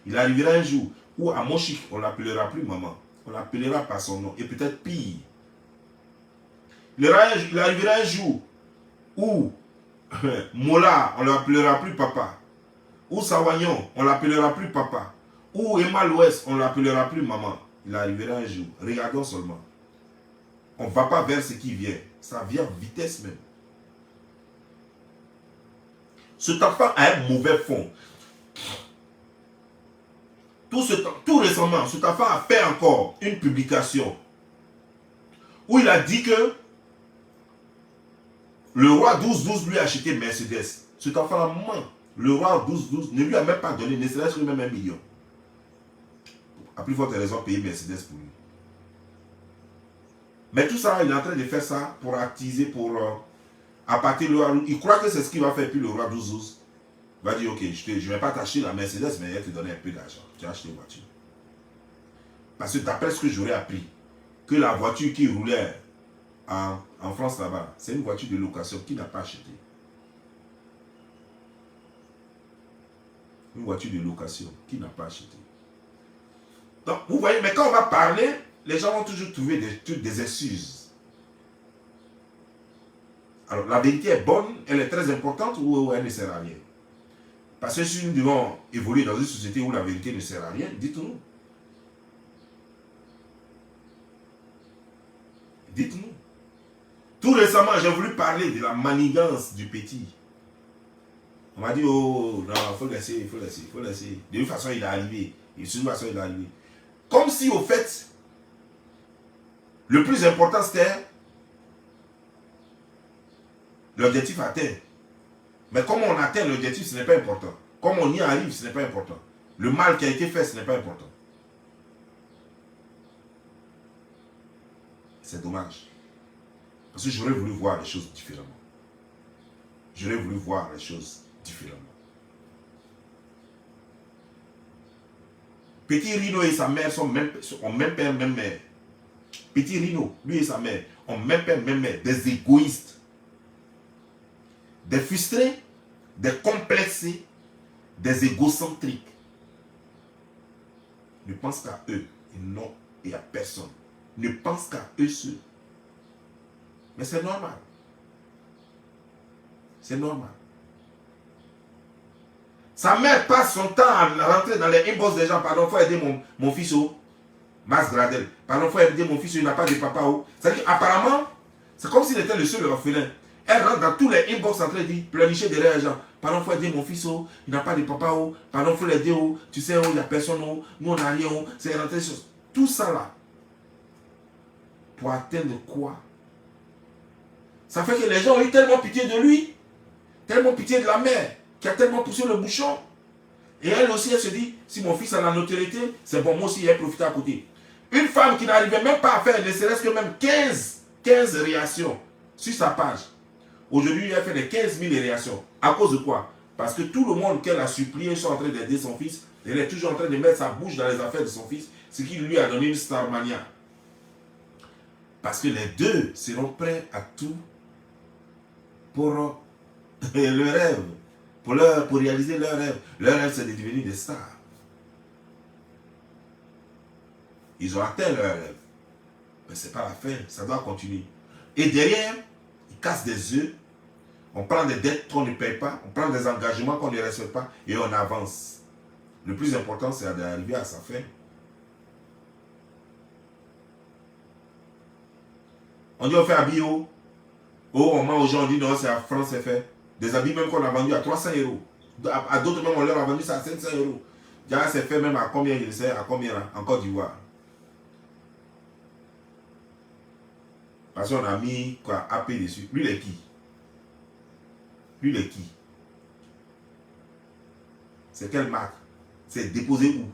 Il arrivera un jour où Amonchik, on ne l'appellera plus maman. On l'appellera par son nom. Et peut-être pire. Il arrivera un jour où Mola, on ne l'appellera plus papa. Ou Sawagnon, on ne l'appellera plus papa. Ou Emma Loès, on ne l'appellera plus maman. Il arrivera un jour. Regardons seulement. On ne va pas vers ce qui vient. Ça vient en vitesse même. Cet enfant a un mauvais fond. Tout récemment, cet enfant a fait encore une publication où il a dit que le roi 12-12 lui a acheté Mercedes. Cet enfant-là ment. Le roi 12-12 ne lui a même pas donné, ne serait-ce que même 1 million. A plus forte raison payer Mercedes pour lui. Mais tout ça, il est en train de faire ça pour attiser, pour appâter le roi. Il croit que c'est ce qu'il va faire. Puis le roi 12-12 va dire, ok, je ne vais pas t'acheter la Mercedes, mais il va te donner un peu d'argent. Tu as acheté une voiture. Parce que d'après ce que j'aurais appris, que la voiture qui roulait en France là-bas, c'est une voiture de location qu'il n'a pas achetée. Une voiture de location. Qui n'a pas acheté? Donc, vous voyez, mais quand on va parler, les gens vont toujours trouver des excuses. Alors, la vérité est bonne, elle est très importante ou elle ne sert à rien? Parce que si nous devons évoluer dans une société où la vérité ne sert à rien, dites-nous. Dites-nous. Tout récemment, j'ai voulu parler de la manigance du petit. On m'a dit, oh, non, il faut laisser, il faut laisser, il faut laisser. De toute façon, il est arrivé. De toute façon, il est arrivé. Comme si, au fait, le plus important, c'était l'objectif atteint. Mais comme on atteint l'objectif, ce n'est pas important. Comme on y arrive, ce n'est pas important. Le mal qui a été fait, ce n'est pas important. C'est dommage. Parce que j'aurais voulu voir les choses différemment. J'aurais voulu voir les choses différemment. Petit Rino et sa mère ont même père, même mère. Petit Rino, lui et sa mère, ont même père, même mère. Des égoïstes. Des frustrés, des complexés, des égocentriques. Ne pensent qu'à eux et non et à personne. Ne pensent qu'à eux seuls. Mais c'est normal. C'est normal. Sa mère passe son temps à rentrer dans les inbox des gens. Pardon, il faut aider mon fils au Mas Gradel. Pardon, il faut aider mon fils, il n'a pas de papa au. C'est-à-dire qu'apparemment, c'est comme s'il était le seul orphelin. Elle rentre dans tous les inbox en train de dire, pleurnicher derrière les gens. Pardon, il faut aider mon fils, oh, il n'a pas de papa, oh. Pardon, il faut l'aider, oh. Tu sais, oh, il n'y a personne, oh. Nous, on n'a rien, oh. C'est rentré sur tout ça là. Pour atteindre quoi? Ça fait que les gens ont eu tellement pitié de lui, tellement pitié de la mère, qui a tellement poussé le bouchon. Et elle aussi, elle se dit, si mon fils a la notoriété, c'est bon, moi aussi, elle profite à côté. Une femme qui n'arrivait même pas à faire ne serait-ce que même 15 réactions sur sa page. Aujourd'hui, elle fait des 15 000 réactions. À cause de quoi? Parce que tout le monde qu'elle a supplié sont en train d'aider son fils. Elle est toujours en train de mettre sa bouche dans les affaires de son fils, ce qui lui a donné une starmania. Parce que les deux seront prêts à tout pour le rêve, pour réaliser leur rêve. Leur rêve, c'est de devenir des stars. Ils ont atteint leur rêve. Mais ce n'est pas la fin, ça doit continuer. Et derrière, ils cassent des œufs, on prend des dettes qu'on ne paye pas, on prend des engagements qu'on ne respecte pas et on avance. Le plus important, c'est d'arriver à sa fin. On dit on fait habiller haut. Oh, on ment aux gens, on dit non, c'est à France, c'est fait. Des habits même qu'on a vendus à 300 €. À d'autres même, on leur a vendu ça à 500 €. Déjà, c'est fait même à combien, je ne sais, à combien là, en Côte d'Ivoire. Parce qu'on a mis quoi, AP dessus. Lui, il est qui? Lui, il est qui? C'est quelle marque? C'est déposé où?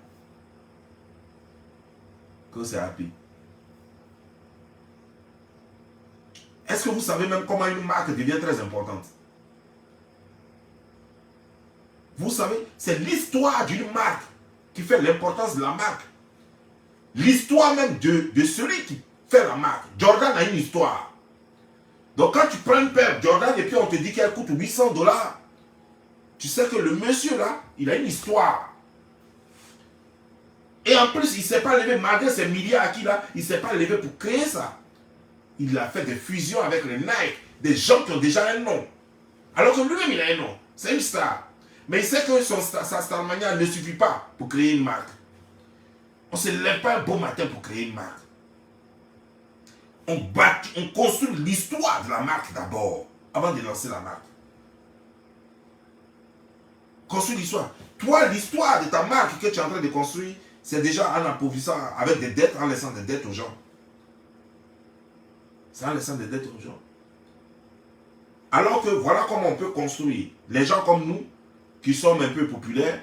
Que c'est AP. Est-ce que vous savez même comment une marque devient très importante? Vous savez, c'est l'histoire d'une marque qui fait l'importance de la marque. L'histoire même de celui qui fait la marque. Jordan a une histoire. Donc quand tu prends une paire Jordan et puis on te dit qu'elle coûte 800 $, tu sais que le monsieur là, il a une histoire. Et en plus, il ne s'est pas levé, malgré ses milliards qu'il a, il ne s'est pas levé pour créer ça. Il a fait des fusions avec les Nike, des gens qui ont déjà un nom. Alors que lui-même, il a un nom. C'est une star. Mais il sait que sa starmania ne suffit pas pour créer une marque. On ne se lève pas un beau matin pour créer une marque. On construit l'histoire de la marque d'abord, avant de lancer la marque. Construis l'histoire. Toi, l'histoire de ta marque que tu es en train de construire, c'est déjà en appauvrissant avec des dettes, en laissant des dettes aux gens. C'est en laissant des dettes aux gens. Alors que voilà comment on peut construire. Les gens comme nous, qui sommes un peu populaires,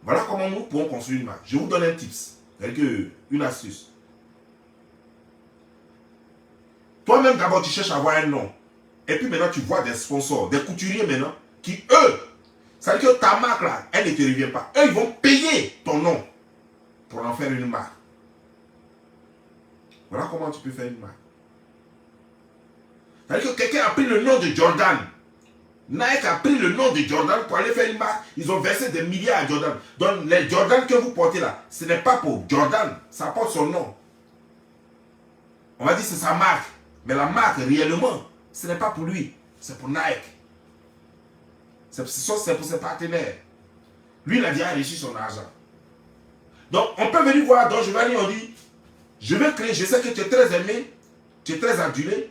voilà comment nous pouvons construire une marque. Je vous donne un tips, une astuce. Toi-même d'abord tu cherches à avoir un nom. Et puis maintenant tu vois des sponsors, des couturiers maintenant, qui eux, ça veut dire que ta marque là, elle ne te revient pas. Eux, ils vont payer ton nom pour en faire une marque. Voilà comment tu peux faire une marque. C'est-à-dire que quelqu'un a pris le nom de Jordan Nike a pris le nom de Jordan pour aller faire une marque. Ils ont versé des milliards à Jordan. Donc les Jordan que vous portez là, ce n'est pas pour Jordan. Ça porte son nom. On va dire que c'est sa marque. Mais la marque, réellement, ce n'est pas pour lui. C'est pour Nike. C'est pour ses partenaires. Lui, il a déjà reçu son argent. Donc, on peut venir voir. Donc, je vais aller, on dit, je vais créer. Je sais que tu es très aimé. Tu es très adulé.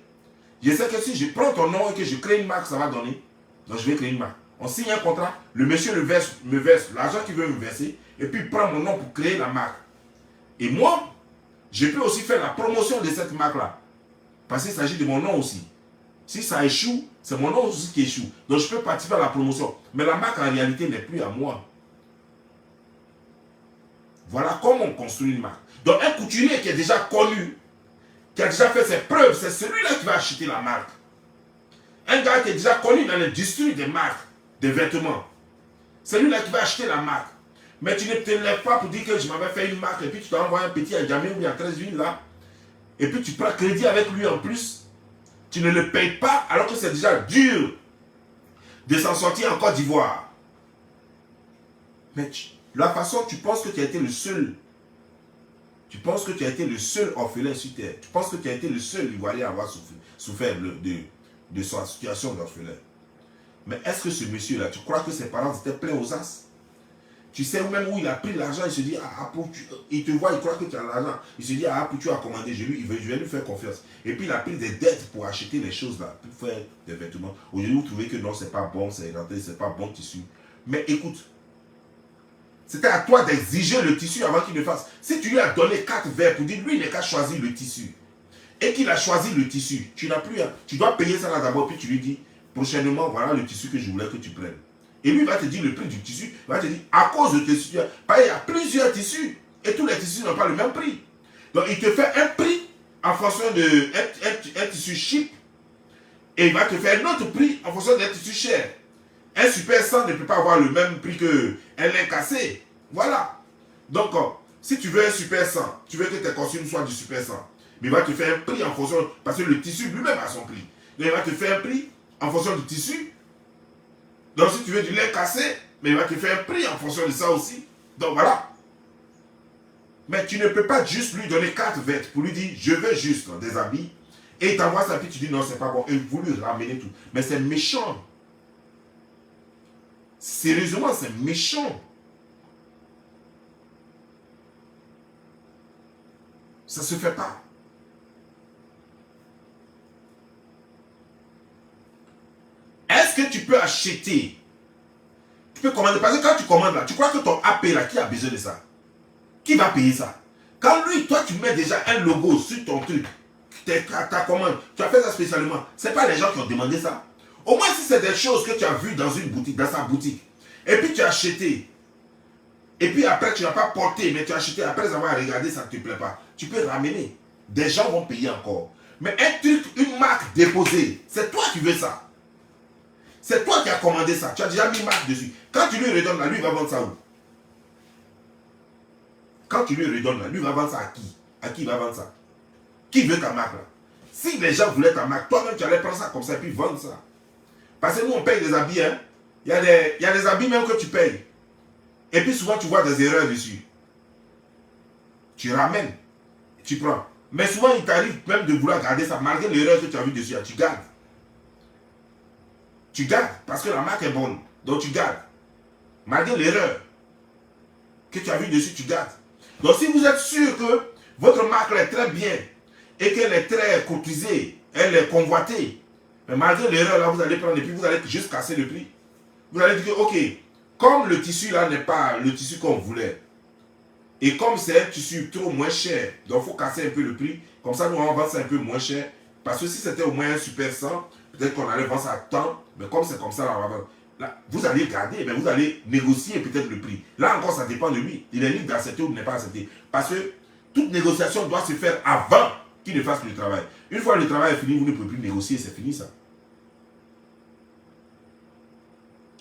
Je sais que si je prends ton nom et que je crée une marque, ça va donner. Donc, je vais créer une marque. On signe un contrat. Le monsieur me verse l'argent qu'il veut me verser. Et puis, il prend mon nom pour créer la marque. Et moi, je peux aussi faire la promotion de cette marque-là. Parce qu'il s'agit de mon nom aussi. Si ça échoue, c'est mon nom aussi qui échoue. Donc, je peux participer à la promotion. Mais la marque, en réalité, n'est plus à moi. Voilà comment on construit une marque. Donc, un couturier qui est déjà connu, qui a déjà fait ses preuves, c'est celui-là qui va acheter la marque. Un gars qui est déjà connu dans l'industrie des marques, des vêtements, c'est lui-là qui va acheter la marque. Mais tu ne te lèves pas pour dire que je m'avais fait une marque et puis tu t'envoies un petit à Djamé ou bien à 13 villes là. Et puis tu prends crédit avec lui en plus. Tu ne le payes pas alors que c'est déjà dur de s'en sortir en Côte d'Ivoire. Mais la façon, tu penses que tu as été le seul. Tu penses que tu as été le seul orphelin sur terre. Tu penses que tu as été le seul Ivoirien à avoir souffert de sa situation d'orphelin. Mais est-ce que ce monsieur-là, tu crois que ses parents étaient pleins aux as? Tu sais même où il a pris l'argent, il se dit, il te voit, il croit que tu as l'argent. Il se dit, pour tu as commandé, je vais lui faire confiance. Et puis il a pris des dettes pour acheter les choses là, pour faire des vêtements. Aujourd'hui, vous trouvez que non, c'est pas bon, c'est pas bon tissu. Mais écoute, c'était à toi d'exiger le tissu avant qu'il ne fasse. Si tu lui as donné 4 verres pour dire, lui, il n'est qu'à choisir le tissu. Et qu'il a choisi le tissu, tu n'as plus, tu dois payer ça là d'abord, puis tu lui dis, prochainement, voilà le tissu que je voulais que tu prennes. Et lui, il va te dire le prix du tissu. Il va te dire, à cause de tes tissus, il y a plusieurs tissus. Et tous les tissus n'ont pas le même prix. Donc, il te fait un prix en fonction de un tissu cheap. Et il va te faire un autre prix en fonction d'un tissu cher. Un super 100 ne peut pas avoir le même prix qu'un lin cassé. Voilà. Donc, si tu veux un super 100, tu veux que tes costumes soient du super 100. Mais il va te faire un prix en fonction, parce que le tissu lui-même a son prix. Donc, il va te faire un prix en fonction du tissu. Donc, si tu veux du lait cassé, mais il va te faire un prix en fonction de ça aussi. Donc, voilà. Mais tu ne peux pas juste lui donner 4 vêtements pour lui dire, je veux juste des habits. Et il t'envoie ça, puis tu dis, non, c'est pas bon. Et vous lui ramenez tout. Mais c'est méchant. Sérieusement, c'est méchant. Ça ne se fait pas. Est-ce que tu peux acheter? Tu peux commander. Parce que quand tu commandes là, tu crois que ton AP là, qui a besoin de ça? Qui va payer ça? Quand lui, toi, tu mets déjà un logo sur ton truc, ta commande, tu as fait ça spécialement. Ce n'est pas les gens qui ont demandé ça. Au moins, si c'est des choses que tu as vues dans une boutique, dans sa boutique, et puis tu as acheté, et puis après, tu n'as pas porté, mais tu as acheté, après avoir regardé, ça ne te plaît pas, tu peux ramener. Des gens vont payer encore. Mais un truc, une marque déposée, c'est toi qui veux ça. C'est toi qui as commandé ça. Tu as déjà mis une marque dessus. Quand tu lui redonnes là, lui, il va vendre ça où? Quand tu lui redonnes là, lui, il va vendre ça à qui? À qui il va vendre ça? Qui veut ta marque là? Si les gens voulaient ta marque, toi-même, tu allais prendre ça comme ça et puis vendre ça. Parce que nous, on paye des habits. Hein? Il y a des habits même que tu payes. Et puis souvent, tu vois des erreurs dessus. Tu ramènes. Tu prends. Mais souvent, il t'arrive même de vouloir garder ça. Malgré l'erreur que tu as vue dessus, tu gardes. Tu gardes parce que la marque est bonne. Donc tu gardes. Malgré l'erreur que tu as vue dessus, tu gardes. Donc si vous êtes sûr que votre marque est très bien et qu'elle est très cotisée, elle est convoitée, mais malgré l'erreur là, vous allez prendre et puis vous allez juste casser le prix. Vous allez dire que, ok, comme le tissu là n'est pas le tissu qu'on voulait, et comme c'est un tissu trop moins cher, donc il faut casser un peu le prix, comme ça nous on va vendre ça un peu moins cher, parce que si c'était au moins un super 100, peut-être qu'on allait vendre ça à temps, mais comme c'est comme ça, là, on va vendre. Là, vous allez garder, mais vous allez négocier peut-être le prix. Là encore, ça dépend de lui. Il est libre d'accepter ou de ne pas accepter. Parce que toute négociation doit se faire avant qu'il ne fasse le travail. Une fois le travail est fini, vous ne pouvez plus négocier, c'est fini ça.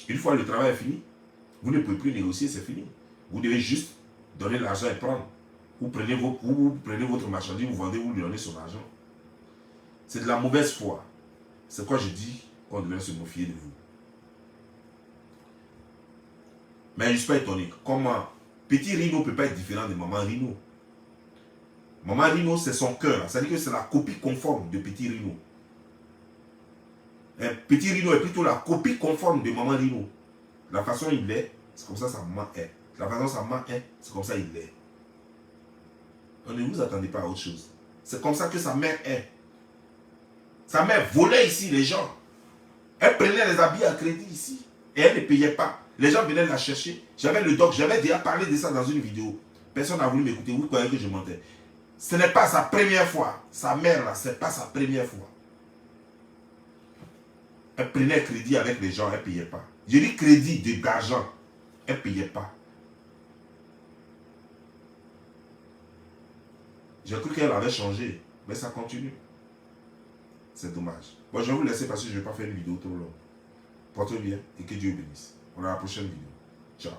Une fois le travail est fini, vous ne pouvez plus négocier, c'est fini. Vous devez juste donner l'argent et prendre. Vous prenez votre marchandise, vous vendez, vous lui donnez son argent. C'est de la mauvaise foi. C'est quoi je dis qu'on devrait se méfier de vous. Mais je ne suis pas étonné. Comment Petit Rhino ne peut pas être différent de Maman Rhino. Maman Rhino, c'est son cœur. Ça veut dire que c'est la copie conforme de Petit Rhino. Petit Rhino est plutôt la copie conforme de Maman Rhino. La façon il est, c'est comme ça sa maman est. La façon sa maman est, c'est comme ça il est. Donc ne vous attendez pas à autre chose. C'est comme ça que sa mère est. Sa mère volait ici les gens. Elle prenait les habits à crédit ici. Et elle ne payait pas. Les gens venaient la chercher. J'avais le doc, j'avais déjà parlé de ça dans une vidéo. Personne n'a voulu m'écouter. Vous croyez que je mentais. Ce n'est pas sa première fois. Sa mère là, ce n'est pas sa première fois. Elle prenait crédit avec les gens, elle ne payait pas. Je dis crédit d'argent. Elle ne payait pas. J'ai cru qu'elle avait changé. Mais ça continue. C'est dommage. Bon, je vais vous laisser parce que je ne vais pas faire une vidéo trop longue. Portez-vous bien et que Dieu bénisse. On a la prochaine vidéo. Ciao.